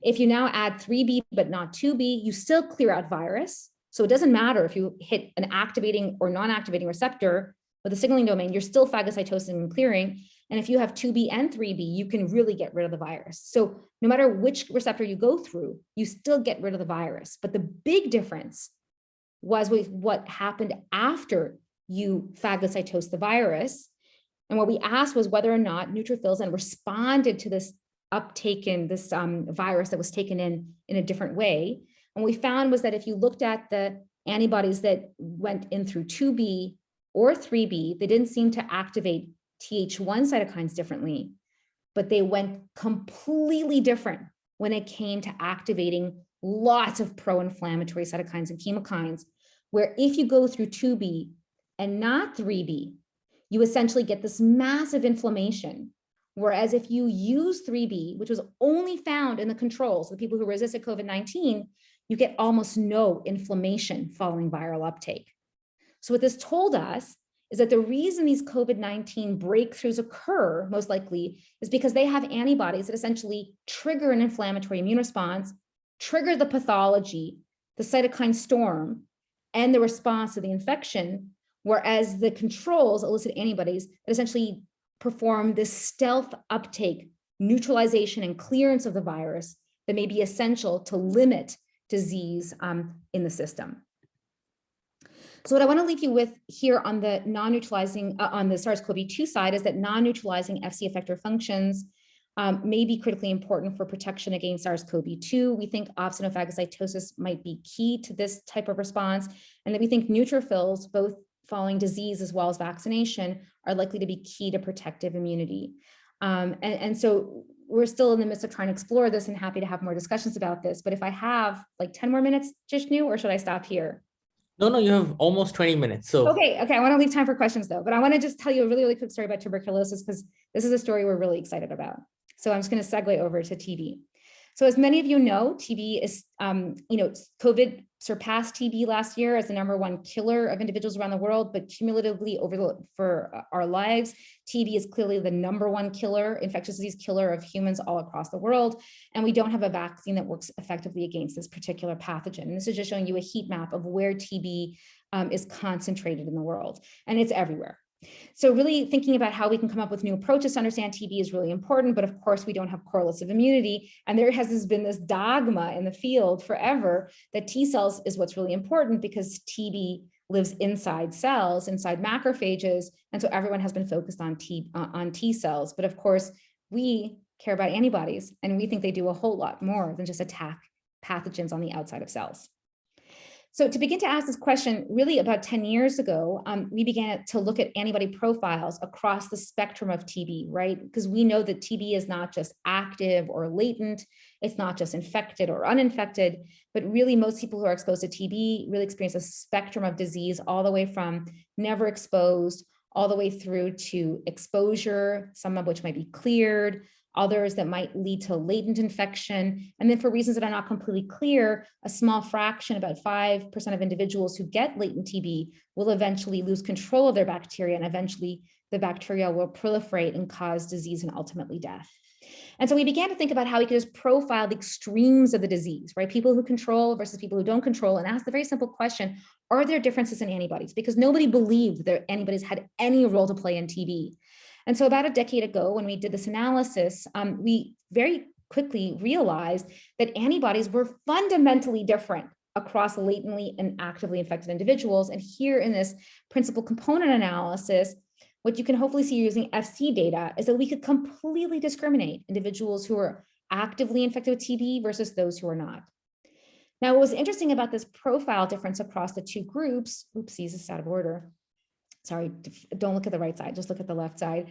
Speaker 2: If you now add 3B but not 2B, you still clear out virus. So it doesn't matter if you hit an activating or non-activating receptor, with the signaling domain, you're still phagocytosing and clearing. And if you have 2B and 3B, you can really get rid of the virus. So no matter which receptor you go through, you still get rid of the virus. But the big difference was with what happened after you phagocytose the virus. And what we asked was whether or not neutrophils then responded to this uptaken, this virus that was taken in a different way. And what we found was that if you looked at the antibodies that went in through 2B or 3B, they didn't seem to activate Th1 cytokines differently, but they went completely different when it came to activating lots of pro-inflammatory cytokines and chemokines, where if you go through 2B and not 3B, you essentially get this massive inflammation. Whereas if you use 3B, which was only found in the controls, the people who resisted COVID-19, you get almost no inflammation following viral uptake. So what this told us is that the reason these COVID-19 breakthroughs occur, most likely, is because they have antibodies that essentially trigger an inflammatory immune response, trigger the pathology, the cytokine storm, and the response to the infection, whereas the controls elicit antibodies that essentially perform this stealth uptake, neutralization, and clearance of the virus that may be essential to limit disease in the system. So what I want to leave you with here on the non-neutralizing, on the SARS-CoV-2 side is that non-neutralizing FC effector functions may be critically important for protection against SARS-CoV-2. We think opsonophagocytosis might be key to this type of response, and that we think neutrophils, both following disease as well as vaccination, are likely to be key to protective immunity. And so we're still in the midst of trying to explore this and happy to have more discussions about this. But if I have like 10 more minutes, Jishnu, or should I stop here?
Speaker 1: No, you have almost 20 minutes. So
Speaker 2: okay, I want to leave time for questions though, but I want to just tell you a really, really quick story about tuberculosis because this is a story we're really excited about. So I'm just going to segue over to TB. So as many of you know, TB is, COVID surpassed TB last year as the #1 killer of individuals around the world, but cumulatively for our lives, TB is clearly the #1 killer, infectious disease killer of humans all across the world. And we don't have a vaccine that works effectively against this particular pathogen. And this is just showing you a heat map of where TB is concentrated in the world, and it's everywhere. So really thinking about how we can come up with new approaches to understand TB is really important, but of course we don't have correlates of immunity. And there has been this dogma in the field forever that T cells is what's really important because TB lives inside cells, inside macrophages. And so everyone has been focused on T cells. But of course, we care about antibodies and we think they do a whole lot more than just attack pathogens on the outside of cells. So to begin to ask this question, really about 10 years ago, we began to look at antibody profiles across the spectrum of TB, right? Because we know that TB is not just active or latent, it's not just infected or uninfected, but really most people who are exposed to TB really experience a spectrum of disease all the way from never exposed, all the way through to exposure, some of which might be cleared, others that might lead to latent infection. And then for reasons that are not completely clear, a small fraction, about 5% of individuals who get latent TB will eventually lose control of their bacteria, and eventually the bacteria will proliferate and cause disease and ultimately death. And so we began to think about how we could just profile the extremes of the disease, right? People who control versus people who don't control, and ask the very simple question, are there differences in antibodies? Because nobody believed that antibodies had any role to play in TB. And so about a decade ago, when we did this analysis, we very quickly realized that antibodies were fundamentally different across latently and actively infected individuals. And here in this principal component analysis, what you can hopefully see using FC data is that we could completely discriminate individuals who are actively infected with TB versus those who are not. Now, what was interesting about this profile difference across the two groups, oopsies, this is out of order. Sorry, don't look at the right side, just look at the left side,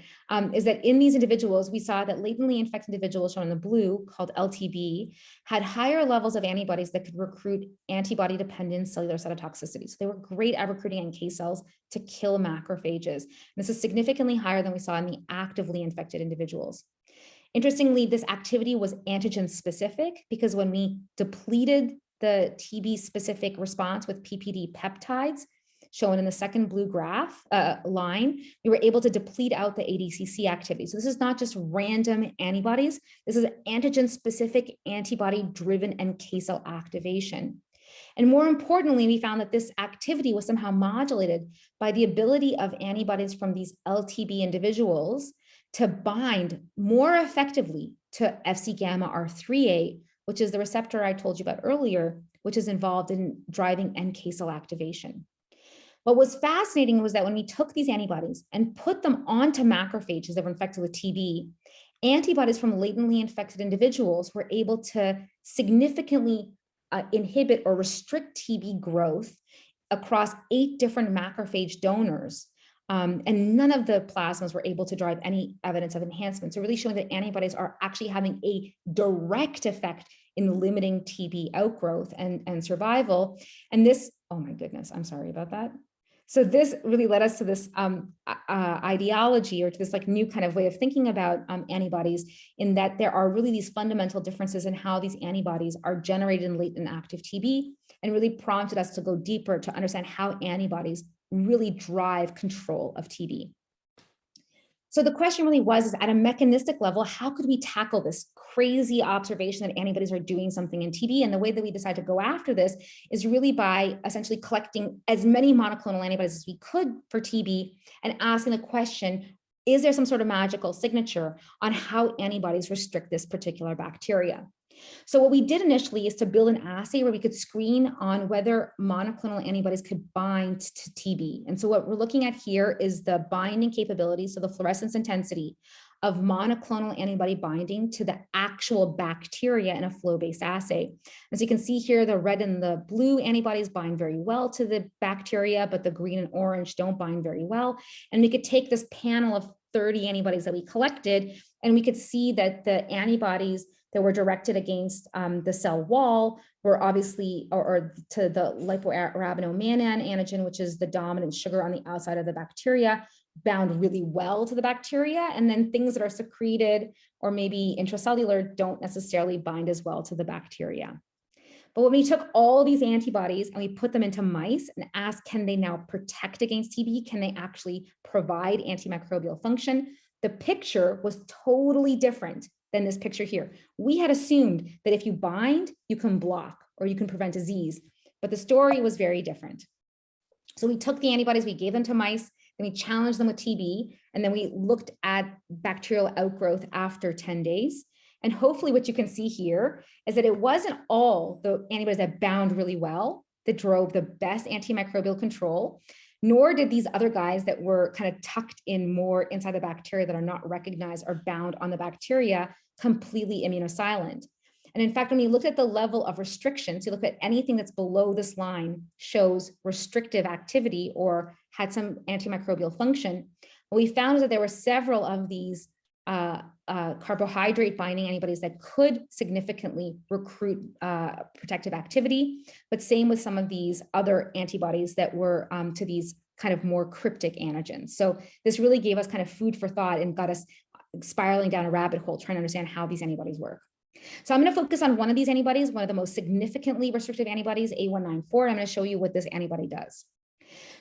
Speaker 2: is that in these individuals, we saw that latently infected individuals shown in the blue, called LTB, had higher levels of antibodies that could recruit antibody-dependent cellular cytotoxicity. So they were great at recruiting NK cells to kill macrophages. And this is significantly higher than we saw in the actively infected individuals. Interestingly, this activity was antigen-specific because when we depleted the TB-specific response with PPD peptides, shown in the second blue graph line, we were able to deplete out the ADCC activity. So this is not just random antibodies. This is antigen-specific antibody-driven NK cell activation. And more importantly, we found that this activity was somehow modulated by the ability of antibodies from these LTB individuals to bind more effectively to Fc gamma R3A, which is the receptor I told you about earlier, which is involved in driving NK cell activation. What was fascinating was that when we took these antibodies and put them onto macrophages that were infected with TB, antibodies from latently infected individuals were able to significantly inhibit or restrict TB growth across 8 different macrophage donors. And none of the plasmas were able to drive any evidence of enhancement. So really showing that antibodies are actually having a direct effect in limiting TB outgrowth and survival. And this, oh my goodness, I'm sorry about that. So this really led us to this ideology, or to this like new kind of way of thinking about antibodies, in that there are really these fundamental differences in how these antibodies are generated in latent active TB, and really prompted us to go deeper to understand how antibodies really drive control of TB. So the question really was, is at a mechanistic level, how could we tackle this crazy observation that antibodies are doing something in TB? And the way that we decided to go after this is really by essentially collecting as many monoclonal antibodies as we could for TB and asking the question, is there some sort of magical signature on how antibodies restrict this particular bacteria? So what we did initially is to build an assay where we could screen on whether monoclonal antibodies could bind to TB. And so what we're looking at here is the binding capability, so the fluorescence intensity of monoclonal antibody binding to the actual bacteria in a flow-based assay. As you can see here, the red and the blue antibodies bind very well to the bacteria, but the green and orange don't bind very well. And we could take this panel of 30 antibodies that we collected, and we could see that the antibodies that were directed against the cell wall were obviously, or to the lipoarabinomannan antigen, which is the dominant sugar on the outside of the bacteria, bound really well to the bacteria. And then things that are secreted or maybe intracellular don't necessarily bind as well to the bacteria. But when we took all these antibodies and we put them into mice and asked, can they now protect against TB? Can they actually provide antimicrobial function? The picture was totally different than this picture here. We had assumed that if you bind, you can block or you can prevent disease, but the story was very different. So we took the antibodies, we gave them to mice, then we challenged them with TB, and then we looked at bacterial outgrowth after 10 days. And hopefully what you can see here is that it wasn't all the antibodies that bound really well that drove the best antimicrobial control, nor did these other guys that were kind of tucked in more inside the bacteria that are not recognized or bound on the bacteria completely immunosilent. And in fact, when you look at the level of restrictions, you look at anything that's below this line shows restrictive activity or had some antimicrobial function. What we found is that there were several of these carbohydrate binding antibodies that could significantly recruit protective activity, but same with some of these other antibodies that were to these kind of more cryptic antigens. So this really gave us kind of food for thought and got us spiraling down a rabbit hole trying to understand how these antibodies work. So I'm going to focus on one of these antibodies, one of the most significantly restrictive antibodies, A194. I'm going to show you what this antibody does.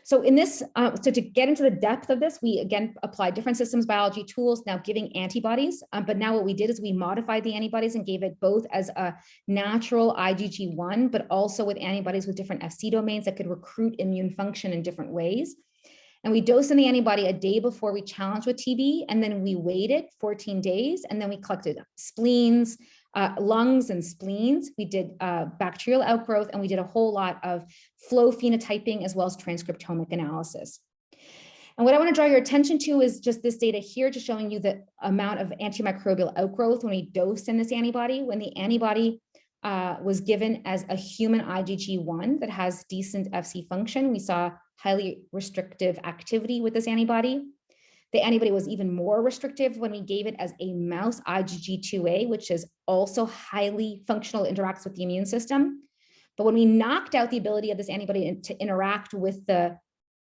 Speaker 2: So in this, so to get into the depth of this, we again applied different systems biology tools, now giving antibodies. But now what we did is we modified the antibodies and gave it both as a natural IgG1, but also with antibodies with different Fc domains that could recruit immune function in different ways. And we dosed in the antibody a day before we challenged with TB, and then we waited 14 days, and then we collected spleens, lungs and spleens. We did bacterial outgrowth, and we did a whole lot of flow phenotyping as well as transcriptomic analysis. And what I want to draw your attention to is just this data here, just showing you the amount of antimicrobial outgrowth when we dosed in this antibody. When the antibody was given as a human IgG1 that has decent Fc function, we saw highly restrictive activity with this antibody. The antibody was even more restrictive when we gave it as a mouse IgG2A, which is also highly functional, interacts with the immune system. But when we knocked out the ability of this antibody to interact with the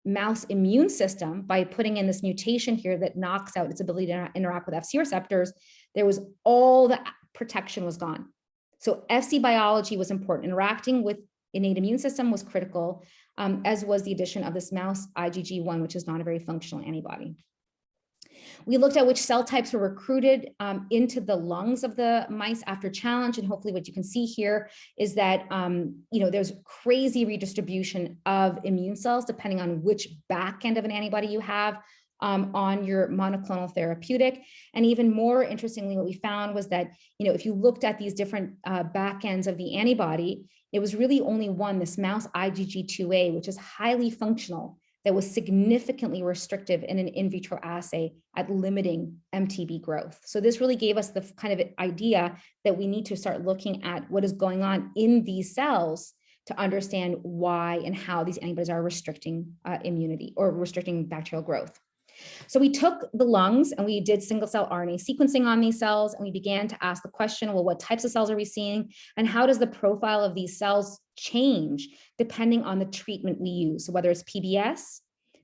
Speaker 2: mouse immune system by putting in this mutation here that knocks out its ability to interact with Fc receptors, there was all the protection was gone. So Fc biology was important. Interacting with innate immune system was critical, as was the addition of this mouse IgG1, which is not a very functional antibody. We looked at which cell types were recruited into the lungs of the mice after challenge. And hopefully what you can see here is that, there's crazy redistribution of immune cells depending on which back end of an antibody you have on your monoclonal therapeutic. And even more interestingly, what we found was that, if you looked at these different back ends of the antibody, it was really only one, this mouse IgG2A, which is highly functional, that was significantly restrictive in an in vitro assay at limiting MTB growth. So this really gave us the kind of idea that we need to start looking at what is going on in these cells to understand why and how these antibodies are restricting immunity or restricting bacterial growth. So we took the lungs and we did single cell RNA sequencing on these cells, and we began to ask the question, well, what types of cells are we seeing? And how does the profile of these cells change depending on the treatment we use? So whether it's PBS,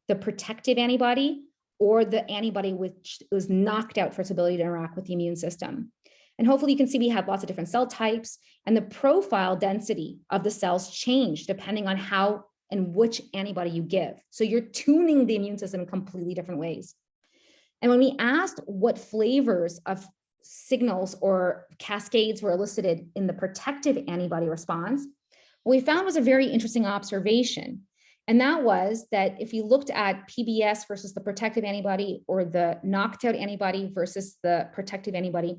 Speaker 2: the protective antibody, or the antibody which was knocked out for its ability to interact with the immune system. And hopefully you can see we have lots of different cell types, and the profile density of the cells change depending on how and which antibody you give. So you're tuning the immune system in completely different ways. And when we asked what flavors of signals or cascades were elicited in the protective antibody response, what we found was a very interesting observation. And that was that if you looked at PBS versus the protective antibody, or the knocked out antibody versus the protective antibody,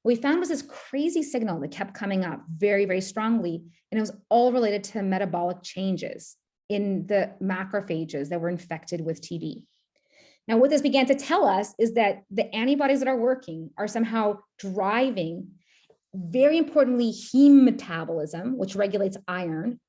Speaker 2: what we found was this crazy signal that kept coming up very, very strongly. And it was all related to metabolic changes in the macrophages that were infected with TB. Now, what this began to tell us is that the antibodies that are working are somehow driving, very importantly, heme metabolism, which regulates iron,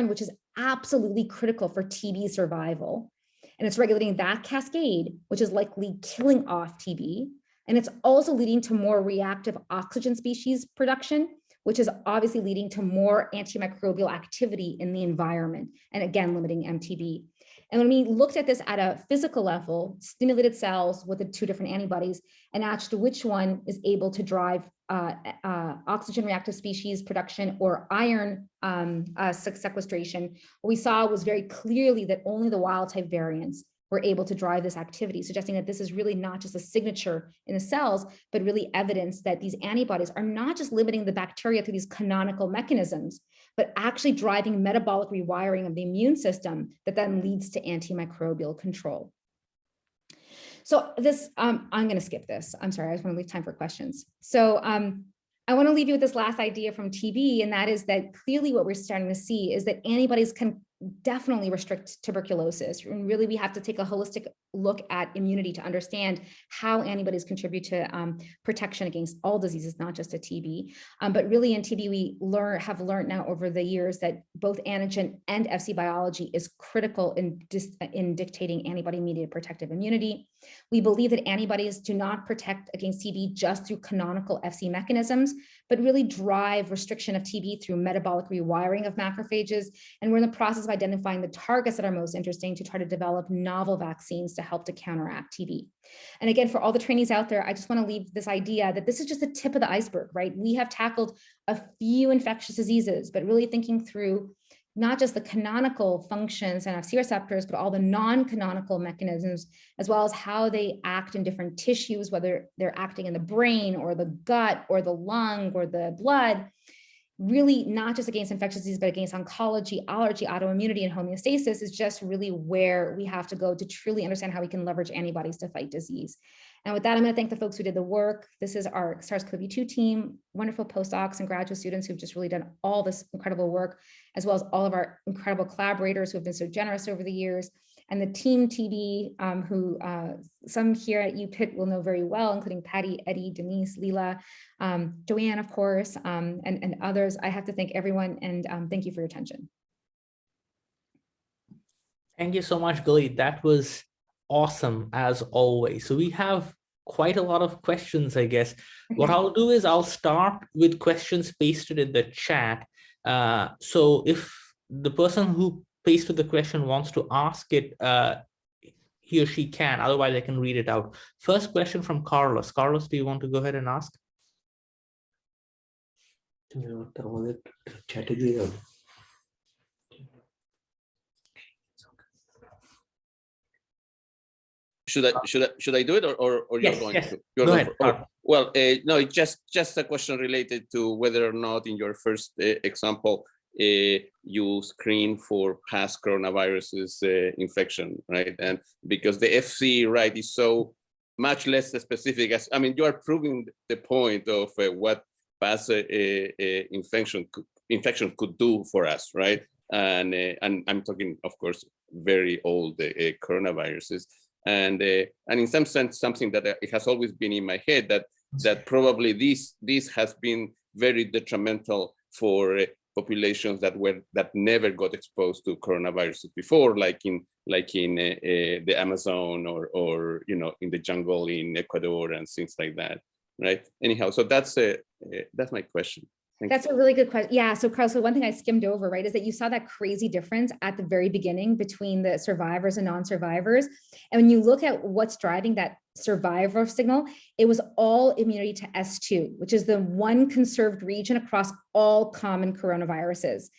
Speaker 2: which is absolutely critical for TB survival. And it's regulating that cascade, which is likely killing off TB. And it's also leading to more reactive oxygen species production, which is obviously leading to more antimicrobial activity in the environment, and again, limiting MTB. And when we looked at this at a physical level, stimulated cells with the two different antibodies and asked which one is able to drive oxygen reactive species production or iron sequestration, what we saw was very clearly that only the wild type variants were able to drive this activity, suggesting that this is really not just a signature in the cells, but really evidence that these antibodies are not just limiting the bacteria through these canonical mechanisms, but actually driving metabolic rewiring of the immune system that then leads to antimicrobial control. So this, I'm going to skip this. I'm sorry, I just want to leave time for questions. So I want to leave you with this last idea from TB, and that is that clearly what we're starting to see is that antibodies can definitely restrict tuberculosis. And really, we have to take a holistic look at immunity to understand how antibodies contribute to protection against all diseases, not just a TB. But really in TB, we have learned now over the years that both antigen and FC biology is critical in dictating antibody-mediated protective immunity. We believe that antibodies do not protect against TB just through canonical FC mechanisms, but really drive restriction of TB through metabolic rewiring of macrophages. And we're in the process of identifying the targets that are most interesting to try to develop novel vaccines to help to counteract TB. And again, for all the trainees out there, I just want to leave this idea that this is just the tip of the iceberg, right? We have tackled a few infectious diseases, but really thinking through not just the canonical functions and FC receptors, but all the non-canonical mechanisms, as well as how they act in different tissues, whether they're acting in the brain or the gut or the lung or the blood, really not just against infectious disease, but against oncology, allergy, autoimmunity, and homeostasis is just really where we have to go to truly understand how we can leverage antibodies to fight disease. And with that, I'm going to thank the folks who did the work. This is our SARS-CoV-2 team, wonderful postdocs and graduate students who've just really done all this incredible work, as well as all of our incredible collaborators who have been so generous over the years, and the team TB, who some here at UPIT will know very well, including Patty, Eddie, Denise, Leela, Joanne, of course, and others. I have to thank everyone, and thank you for your attention.
Speaker 1: Thank you so much, Galit. That was awesome, as always. So we have quite a lot of questions, I guess. What I'll do is I'll start with questions pasted in the chat. So if the person who pasted the question wants to ask it, he or she can. Otherwise, I can read it out. First question from Carlos. Carlos, do you want to go ahead and ask?
Speaker 3: should I do it, or
Speaker 1: Yes,
Speaker 3: you're going
Speaker 1: yes.
Speaker 3: to? You're
Speaker 1: Go
Speaker 3: going
Speaker 1: ahead.
Speaker 3: for, well, no, it's just a question related to whether or not in your first example you screen for past coronaviruses infection, right? And because the FC, right, is so much less specific, as I mean, you are proving the point of what past infection could do for us, right? And I'm talking, of course, very old coronaviruses, and in some sense, something that it has always been in my head that probably this has been very detrimental for populations that never got exposed to coronaviruses before, like in the Amazon or in the jungle in Ecuador and things like that, right? Anyhow, so that's my question.
Speaker 2: That's a really good question. Yeah. So Carl, so one thing I skimmed over, right, is that you saw that crazy difference at the very beginning between the survivors and non-survivors. And when you look at what's driving that survivor signal, it was all immunity to S2, which is the one conserved region across all common coronaviruses.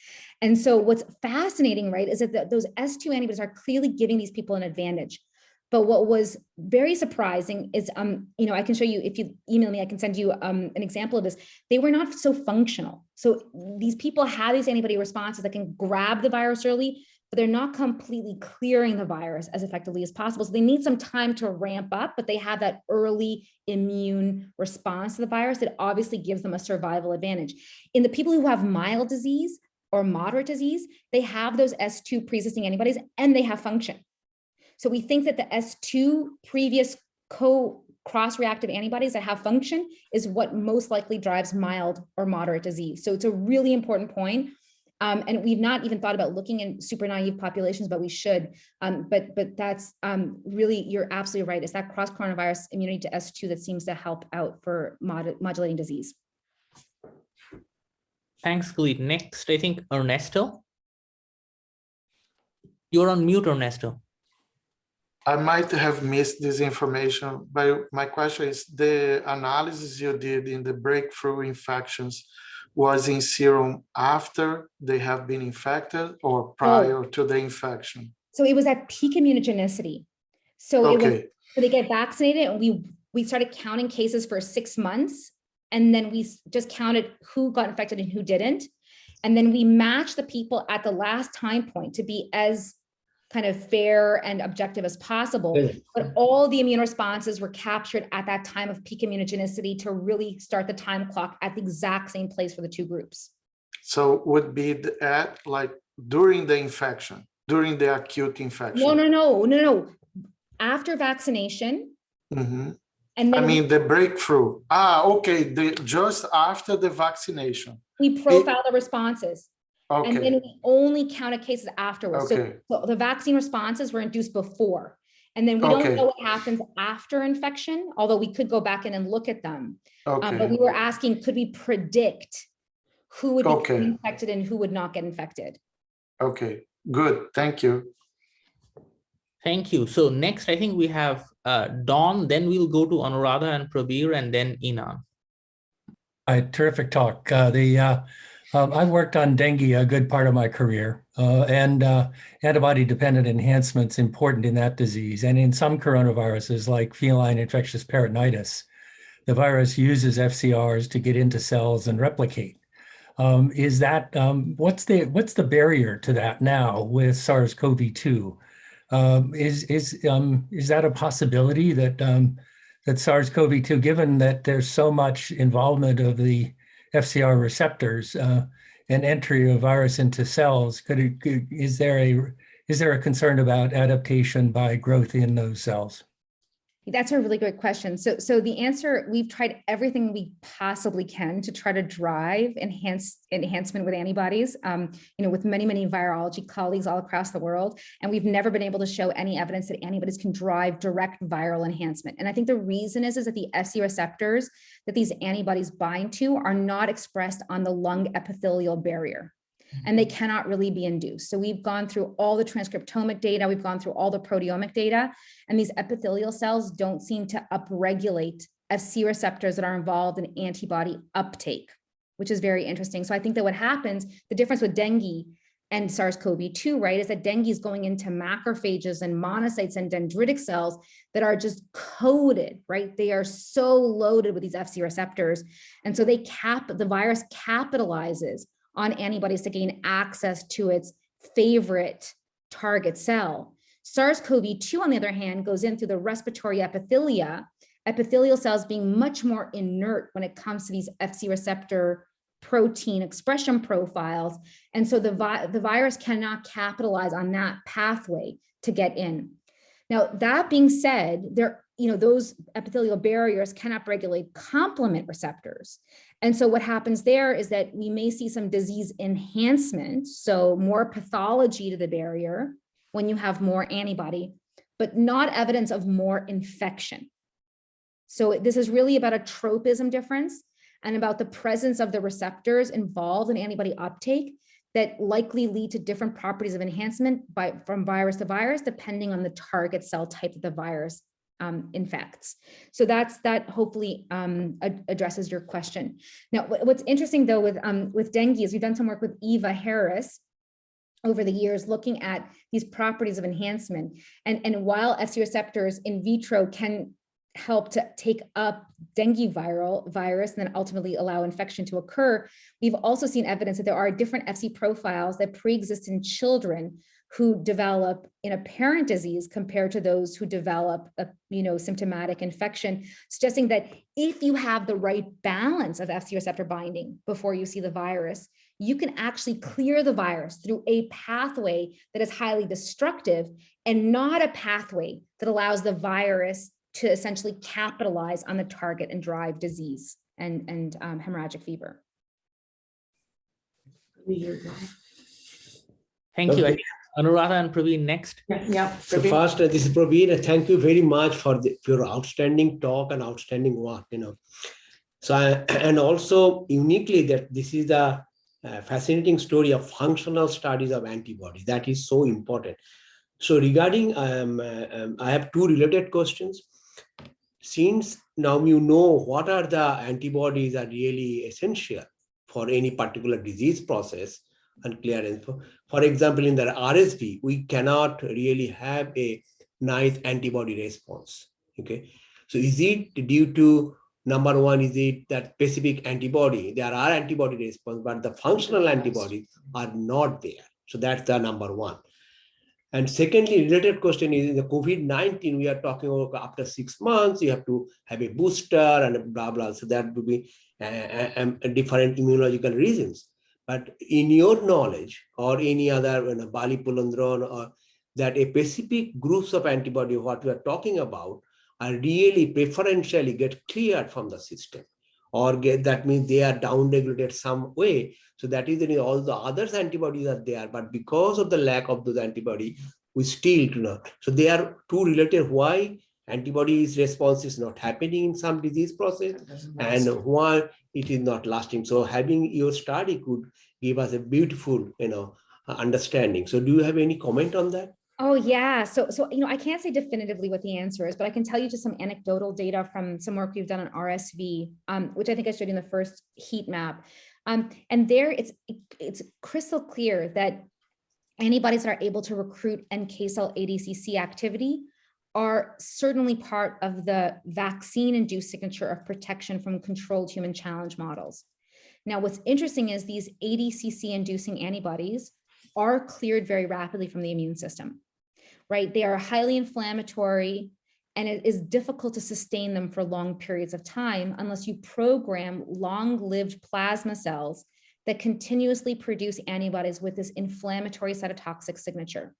Speaker 2: And so what's fascinating, right, is that those S2 antibodies are clearly giving these people an advantage. But what was very surprising is, I can show you, if you email me, I can send you an example of this. They were not so functional. So these people have these antibody responses that can grab the virus early, but they're not completely clearing the virus as effectively as possible. So they need some time to ramp up, but they have that early immune response to the virus that obviously gives them a survival advantage. In the people who have mild disease or moderate disease, they have those S2 pre-existing antibodies and they have function. So we think that the S2 previous cross-reactive antibodies that have function is what most likely drives mild or moderate disease. So it's a really important point. And we've not even thought about looking in super naive populations, but we should. But that's really, you're absolutely right. It's that cross-coronavirus immunity to S2 that seems to help out for modulating disease.
Speaker 1: Thanks, Galit. Next, I think Ernesto. You're on mute, Ernesto.
Speaker 4: I might have missed this information, but my question is, the analysis you did in the breakthrough infections was in serum after they have been infected or prior to the infection?
Speaker 2: So it was at peak immunogenicity. So
Speaker 4: okay.
Speaker 2: So they get vaccinated, and we started counting cases for 6 months, and then we just counted who got infected and who didn't. And then we matched the people at the last time point to be as kind of fair and objective as possible, but all the immune responses were captured at that time of peak immunogenicity to really start the time clock at the exact same place for the two groups.
Speaker 4: So would be at like during the infection, during the acute infection?
Speaker 2: No. After vaccination.
Speaker 4: Mm-hmm.
Speaker 2: And then
Speaker 4: I mean the breakthrough. Okay, just after the vaccination.
Speaker 2: We profile the responses.
Speaker 4: Okay.
Speaker 2: And then we only counted cases afterwards.
Speaker 4: Okay.
Speaker 2: So the vaccine responses were induced before. And then we don't know what happens after infection, although we could go back in and look at them. But we were asking, could we predict who would be infected and who would not get infected? Okay,
Speaker 4: good. Thank you.
Speaker 1: Thank you. So next, I think we have Dawn, then we'll go to Anuradha and Prabir, and then Inan.
Speaker 5: Terrific talk. I've worked on dengue a good part of my career, and antibody-dependent enhancement's important in that disease. And in some coronaviruses, like feline infectious peritonitis, the virus uses FCRs to get into cells and replicate. What's the barrier to that now with SARS-CoV-2? Is that a possibility that SARS-CoV-2, given that there's so much involvement of the FCR receptors and entry of virus into cells, is there a concern about adaptation by growth in those cells?
Speaker 2: That's a really great question. So the answer, we've tried everything we possibly can to try to drive enhancement with antibodies, with many virology colleagues all across the world. And we've never been able to show any evidence that antibodies can drive direct viral enhancement. And I think the reason is that the Fc receptors that these antibodies bind to are not expressed on the lung epithelial barrier, and they cannot really be induced. So we've gone through all the transcriptomic data, we've gone through all the proteomic data, and these epithelial cells don't seem to upregulate Fc receptors that are involved in antibody uptake, which is very interesting. So I think that what happens, the difference with dengue and SARS-CoV-2, right, is that dengue is going into macrophages and monocytes and dendritic cells that are just coated, right? They are so loaded with these Fc receptors. And so the virus capitalizes on antibodies to gain access to its favorite target cell. SARS-CoV-2, on the other hand, goes in through the respiratory epithelial cells being much more inert when it comes to these Fc receptor protein expression profiles. And so the virus cannot capitalize on that pathway to get in. Now, that being said, those epithelial barriers cannot regulate complement receptors. And so what happens there is that we may see some disease enhancement, so more pathology to the barrier when you have more antibody, but not evidence of more infection. So this is really about a tropism difference and about the presence of the receptors involved in antibody uptake that likely lead to different properties of enhancement from virus to virus, depending on the target cell type that the virus infects. So that hopefully addresses your question. Now, what's interesting though with dengue is we've done some work with Eva Harris over the years looking at these properties of enhancement. And while Fc receptors in vitro can help to take up dengue virus and then ultimately allow infection to occur, we've also seen evidence that there are different Fc profiles that pre-exist in children who develop in apparent disease compared to those who develop a symptomatic infection, suggesting that if you have the right balance of Fc receptor binding before you see the virus, you can actually clear the virus through a pathway that is highly destructive and not a pathway that allows the virus to essentially capitalize on the target and drive disease and hemorrhagic fever.
Speaker 1: Thank you. I think Anuradha and Praveen next.
Speaker 6: Yeah.
Speaker 7: So first, this is Praveen. Thank you very much for your outstanding talk and outstanding work. So and also uniquely that this is a fascinating story of functional studies of antibodies. That is so important. So regarding, I have two related questions. Since now you know what are the antibodies are really essential for any particular disease process and clearance. For example, in the RSV, we cannot really have a nice antibody response. Okay, so is it due to number one? Is it that specific antibody? There are antibody response, but the functional antibodies are not there. So that's the number one. And secondly, related question is in the COVID-19, we are talking about after 6 months, you have to have a booster and blah, blah. So that would be different immunological reasons. But in your knowledge or any other Bali Pulandron or that a specific groups of antibody, what we are talking about are really preferentially get cleared from the system or that means they are downregulated some way. So that is all the others antibodies are there, but because of the lack of those antibody, we still do not. So they are two related why antibodies response is not happening in some disease process and why it is not lasting. So having your study could give us a beautiful, understanding. So do you have any comment on that?
Speaker 2: Oh yeah, so I can't say definitively what the answer is, but I can tell you just some anecdotal data from some work we've done on RSV, which I think I showed you in the first heat map. And there it's crystal clear that antibodies that are able to recruit NK cell ADCC activity are certainly part of the vaccine-induced signature of protection from controlled human challenge models. Now, what's interesting is these ADCC-inducing antibodies are cleared very rapidly from the immune system, right? They are highly inflammatory, and it is difficult to sustain them for long periods of time unless you program long-lived plasma cells that continuously produce antibodies with this inflammatory cytotoxic signature.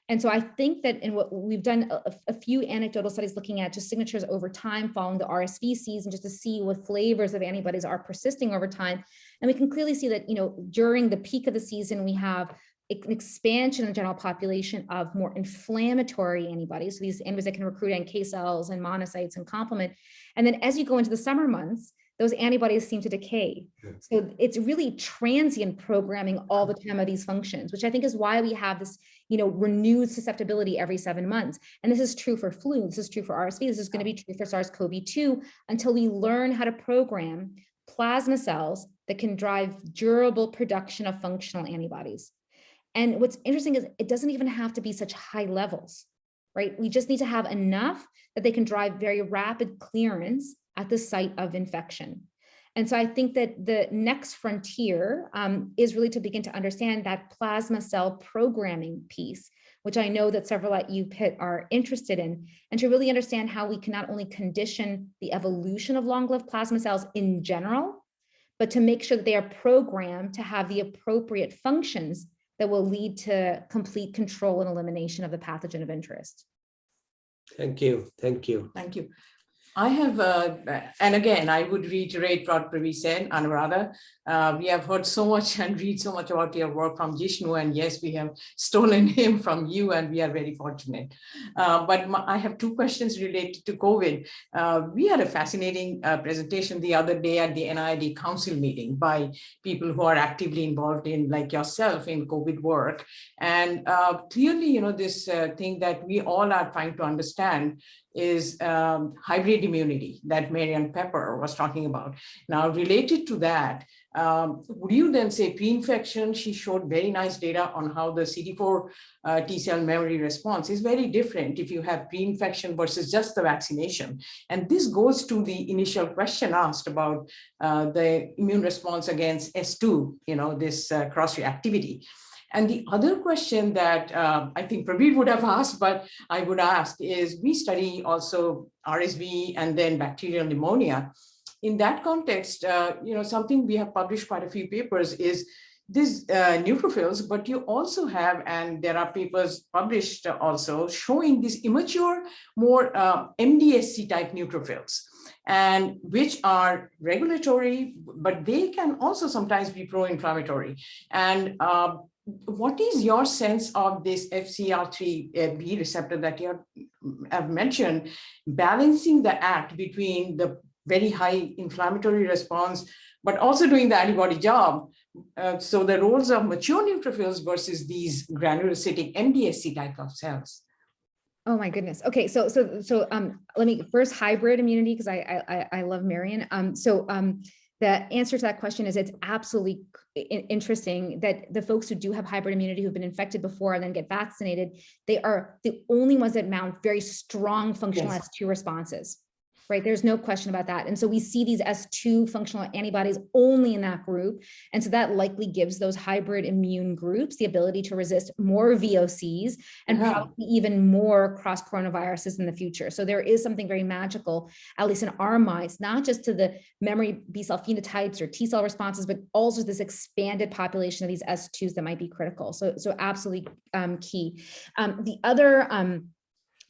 Speaker 2: And so I think that in what we've done a few anecdotal studies looking at just signatures over time following the RSV season, just to see what flavors of antibodies are persisting over time. And we can clearly see that, during the peak of the season, we have an expansion in the general population of more inflammatory antibodies. So these antibodies that can recruit NK cells and monocytes and complement. And then as you go into the summer months, those antibodies seem to decay. So it's really transient programming all the time of these functions, which I think is why we have this, renewed susceptibility every 7 months. And this is true for flu, this is true for RSV, this is going to be true for SARS-CoV-2 until we learn how to program plasma cells that can drive durable production of functional antibodies. And what's interesting is it doesn't even have to be such high levels, right? We just need to have enough that they can drive very rapid clearance at the site of infection. And so I think that the next frontier is really to begin to understand that plasma cell programming piece, which I know that several at UPitt are interested in, and to really understand how we can not only condition the evolution of long-lived plasma cells in general, but to make sure that they are programmed to have the appropriate functions that will lead to complete control and elimination of the pathogen of interest.
Speaker 7: Thank you. Thank you.
Speaker 6: Thank you. I have, and again, I would reiterate what Pravi said, Anuradha. We have heard so much and read so much about your work from Jishnu, and yes, we have stolen him from you, and we are very fortunate. But I have two questions related to COVID. We had a fascinating presentation the other day at the NIAID Council meeting by people who are actively involved in, like yourself, in COVID work. And clearly, you know, this thing that we all are trying to understand is hybrid immunity that Marianne Pepper was talking about. Now, related to that, would you then say pre-infection? She showed very nice data on how the CD4 T cell memory response is very different if you have pre-infection versus just the vaccination. And this goes to the initial question asked about the immune response against S2, you know, this cross-reactivity. And the other question that I think Praveer would have asked, but I would ask is, we study also RSV and then bacterial pneumonia. In that context, you know, something we have published quite a few papers is these neutrophils, but you also have, and there are papers published also showing these immature, more MDSC type neutrophils, and which are regulatory, but they can also sometimes be pro-inflammatory. And what is your sense of this FcR3b receptor that you have mentioned, balancing the act between the very high inflammatory response, but also doing the antibody job? So the roles of mature neutrophils versus these granulocytic MDSC type of cells.
Speaker 2: Oh my goodness. Okay, so let me first hybrid immunity, because I love Marion. The answer to that question is it's absolutely interesting that the folks who do have hybrid immunity who've been infected before and then get vaccinated, they are the only ones that mount very strong functional S2 responses. Right, there's no question about that. And so we see these S2 functional antibodies only in that group. And so that likely gives those hybrid immune groups the ability to resist more VOCs and probably even more cross coronaviruses in the future. So there is something very magical, at least in our minds, not just to the memory B cell phenotypes or T cell responses, but also this expanded population of these S2s that might be critical. So absolutely key. The other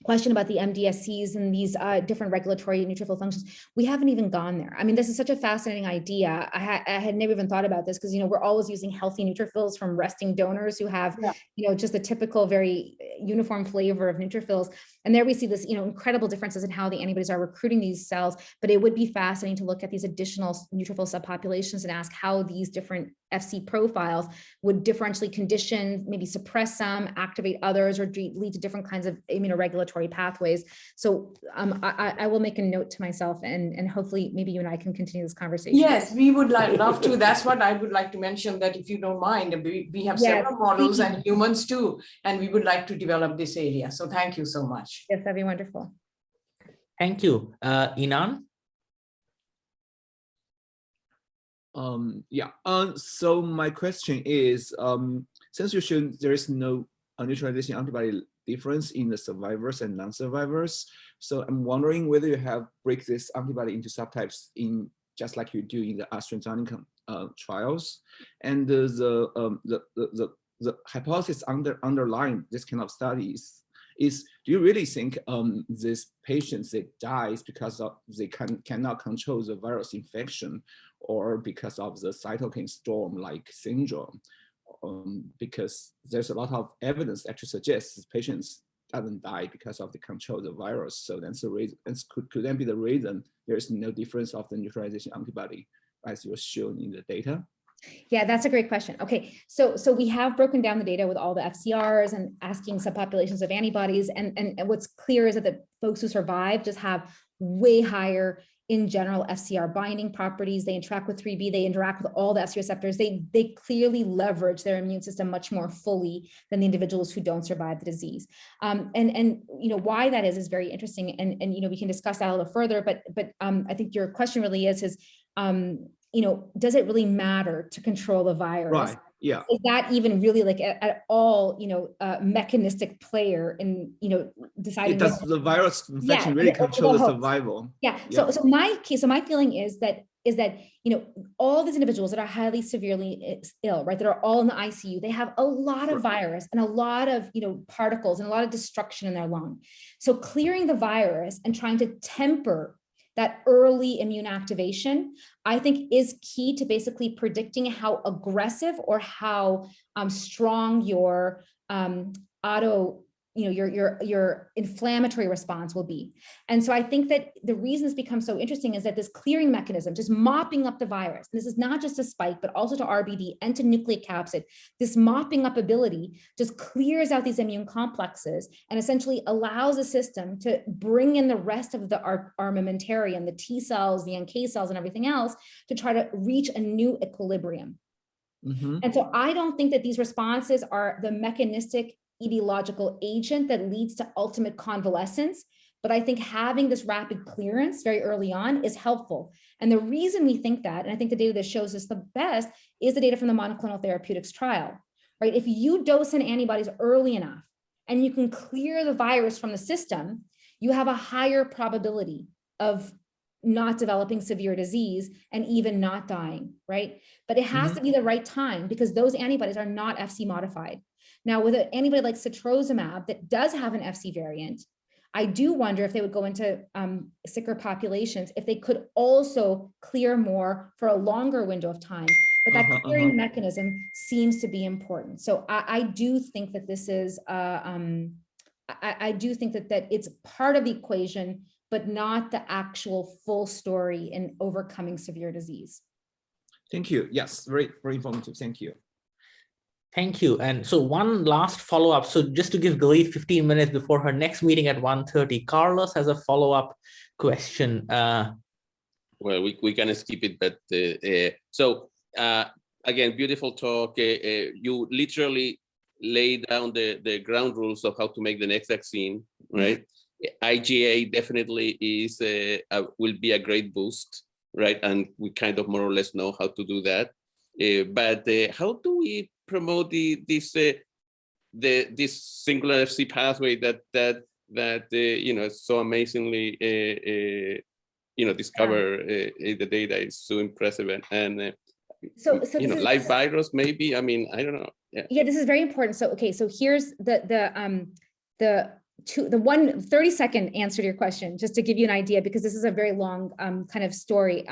Speaker 2: question about the MDSCs and these different regulatory neutrophil functions, we haven't even gone there. I mean, this is such a fascinating idea. I had never even thought about this because, you know, we're always using healthy neutrophils from resting donors who have, you know, just a typical, very uniform flavor of neutrophils. And there we see this, you know, incredible differences in how the antibodies are recruiting these cells. But it would be fascinating to look at these additional neutrophil subpopulations and ask how these different FC profiles would differentially condition, maybe suppress some, activate others, or lead to different kinds of immunoregulatory pathways. So I will make a note to myself, and hopefully maybe you and I can continue this conversation.
Speaker 6: Yes, we would love to. That's what I would like to mention, that if you don't mind, we have several models and humans too, and we would like to develop this area. So thank you so much.
Speaker 2: Yes, that'd be wonderful.
Speaker 1: Thank you. Inan?
Speaker 8: So my question is, since you showed there is no neutralization antibody difference in the survivors and non-survivors, so I'm wondering whether you have break this antibody into subtypes in just like you do in the AstraZeneca trials, and the hypothesis underlying this kind of studies is, do you really think these patients that dies because of they cannot control the virus infection, or because of the cytokine storm like syndrome? Because there's a lot of evidence actually suggests patients doesn't die because of the control of the virus. So that's the reason. Could that be the reason there is no difference of the neutralization antibody as was shown in the data?
Speaker 2: Yeah, that's a great question. Okay, so we have broken down the data with all the FCRs and asking subpopulations of antibodies, and what's clear is that the folks who survive just have way higher in general FCR binding properties. They interact with 3B, they interact with all the Fc receptors. They clearly leverage their immune system much more fully than the individuals who don't survive the disease. And you know, why that is very interesting. And you know, we can discuss that a little further, but I think your question really is you know, does it really matter to control the virus?
Speaker 8: Right. Yeah.
Speaker 2: Is that even really like at all, you know, a mechanistic player in, you know, deciding?
Speaker 8: Does the virus infection really control the survival?
Speaker 2: Yeah. So my feeling is that, you know, all these individuals that are highly severely ill, right, that are all in the ICU, they have a lot of virus and a lot of, you know, particles and a lot of destruction in their lung. So clearing the virus and trying to temper that early immune activation, I think, is key to basically predicting how aggressive or how strong your your inflammatory response will be. And so I think that the reason this becomes so interesting is that this clearing mechanism, just mopping up the virus, and this is not just to spike, but also to RBD and to nucleocapsid, this mopping up ability just clears out these immune complexes and essentially allows the system to bring in the rest of the armamentarium, the T cells, the NK cells, and everything else to try to reach a new equilibrium. Mm-hmm. And so I don't think that these responses are the mechanistic etiological agent that leads to ultimate convalescence. But I think having this rapid clearance very early on is helpful. And the reason we think that, and I think the data that shows us the best, is the data from the monoclonal therapeutics trial, right? If you dose in antibodies early enough and you can clear the virus from the system, you have a higher probability of not developing severe disease and even not dying, right? But it has to be the right time because those antibodies are not FC modified. Now, with an antibody like cetrosumab that does have an FC variant, I do wonder if they would go into sicker populations, if they could also clear more for a longer window of time. But that clearing mechanism seems to be important. So I do think that this is, I do think that it's part of the equation, but not the actual full story in overcoming severe disease.
Speaker 8: Thank you. Yes, very, very informative. Thank you.
Speaker 1: Thank you. And so one last follow-up. So just to give Galit 15 minutes before her next meeting at 1:30, Carlos has a follow-up question. Well,
Speaker 3: we can skip it, but again, beautiful talk. You literally lay down the ground rules of how to make the next vaccine, right? IgA definitely is will be a great boost, right? And we kind of more or less know how to do that. But how do we promote this singular FC pathway that you know, so amazingly discover the data is so impressive and
Speaker 2: so
Speaker 3: you know, live virus maybe, I mean, I don't know. Yeah,
Speaker 2: this is very important. So okay, so here's the 30-second answer to your question, just to give you an idea, because this is a very long kind of story.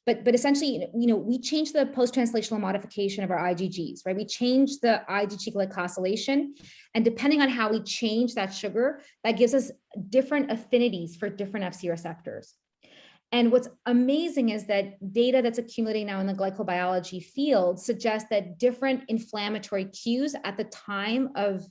Speaker 2: But essentially, you know, we changed the post-translational modification of our IgGs, right? We changed the IgG glycosylation, and depending on how we change that sugar, that gives us different affinities for different FC receptors. And what's amazing is that data that's accumulating now in the glycobiology field suggests that different inflammatory cues at the time of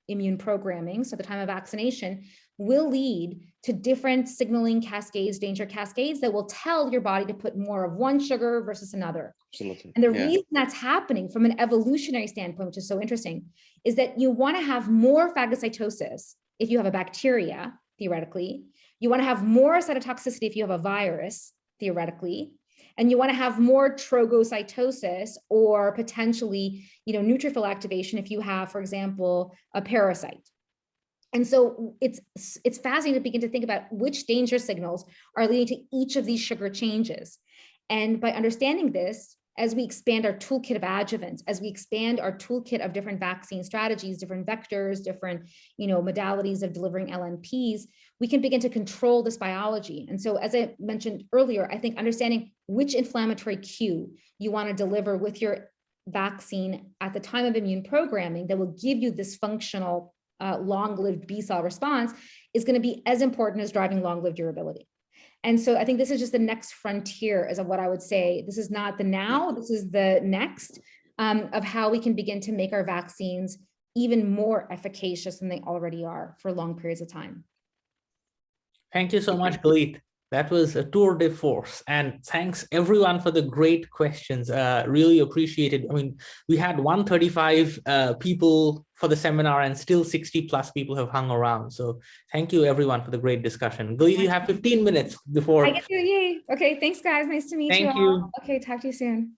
Speaker 2: immune programming, so the time of vaccination, will lead to different signaling cascades, danger cascades that will tell your body to put more of one sugar versus another.
Speaker 3: Absolutely.
Speaker 2: And the reason that's happening from an evolutionary standpoint, which is so interesting, is that you want to have more phagocytosis if you have a bacteria, theoretically. You want to have more cytotoxicity if you have a virus, theoretically. And you want to have more trogocytosis or potentially, you know, neutrophil activation if you have, for example, a parasite. And so it's fascinating to begin to think about which danger signals are leading to each of these sugar changes. And by understanding this, as we expand our toolkit of adjuvants, as we expand our toolkit of different vaccine strategies, different vectors, different, you know, modalities of delivering LNPs, we can begin to control this biology. And so, as I mentioned earlier, I think understanding which inflammatory cue you want to deliver with your vaccine at the time of immune programming that will give you this functional, long-lived B cell response is going to be as important as driving long-lived durability. And so I think this is just the next frontier as of what I would say. This is not the now, this is the next of how we can begin to make our vaccines even more efficacious than they already are for long periods of time.
Speaker 1: Thank you so much, Galit. That was a tour de force. And thanks everyone for the great questions. Really appreciated. I mean, we had 135 people for the seminar and still 60 plus people have hung around. So thank you everyone for the great discussion. Galit, you have 15 minutes before.
Speaker 2: I get to, yay. Okay, thanks guys. Nice to meet you
Speaker 1: Thank
Speaker 2: all.
Speaker 1: you.
Speaker 2: Okay, talk to you soon.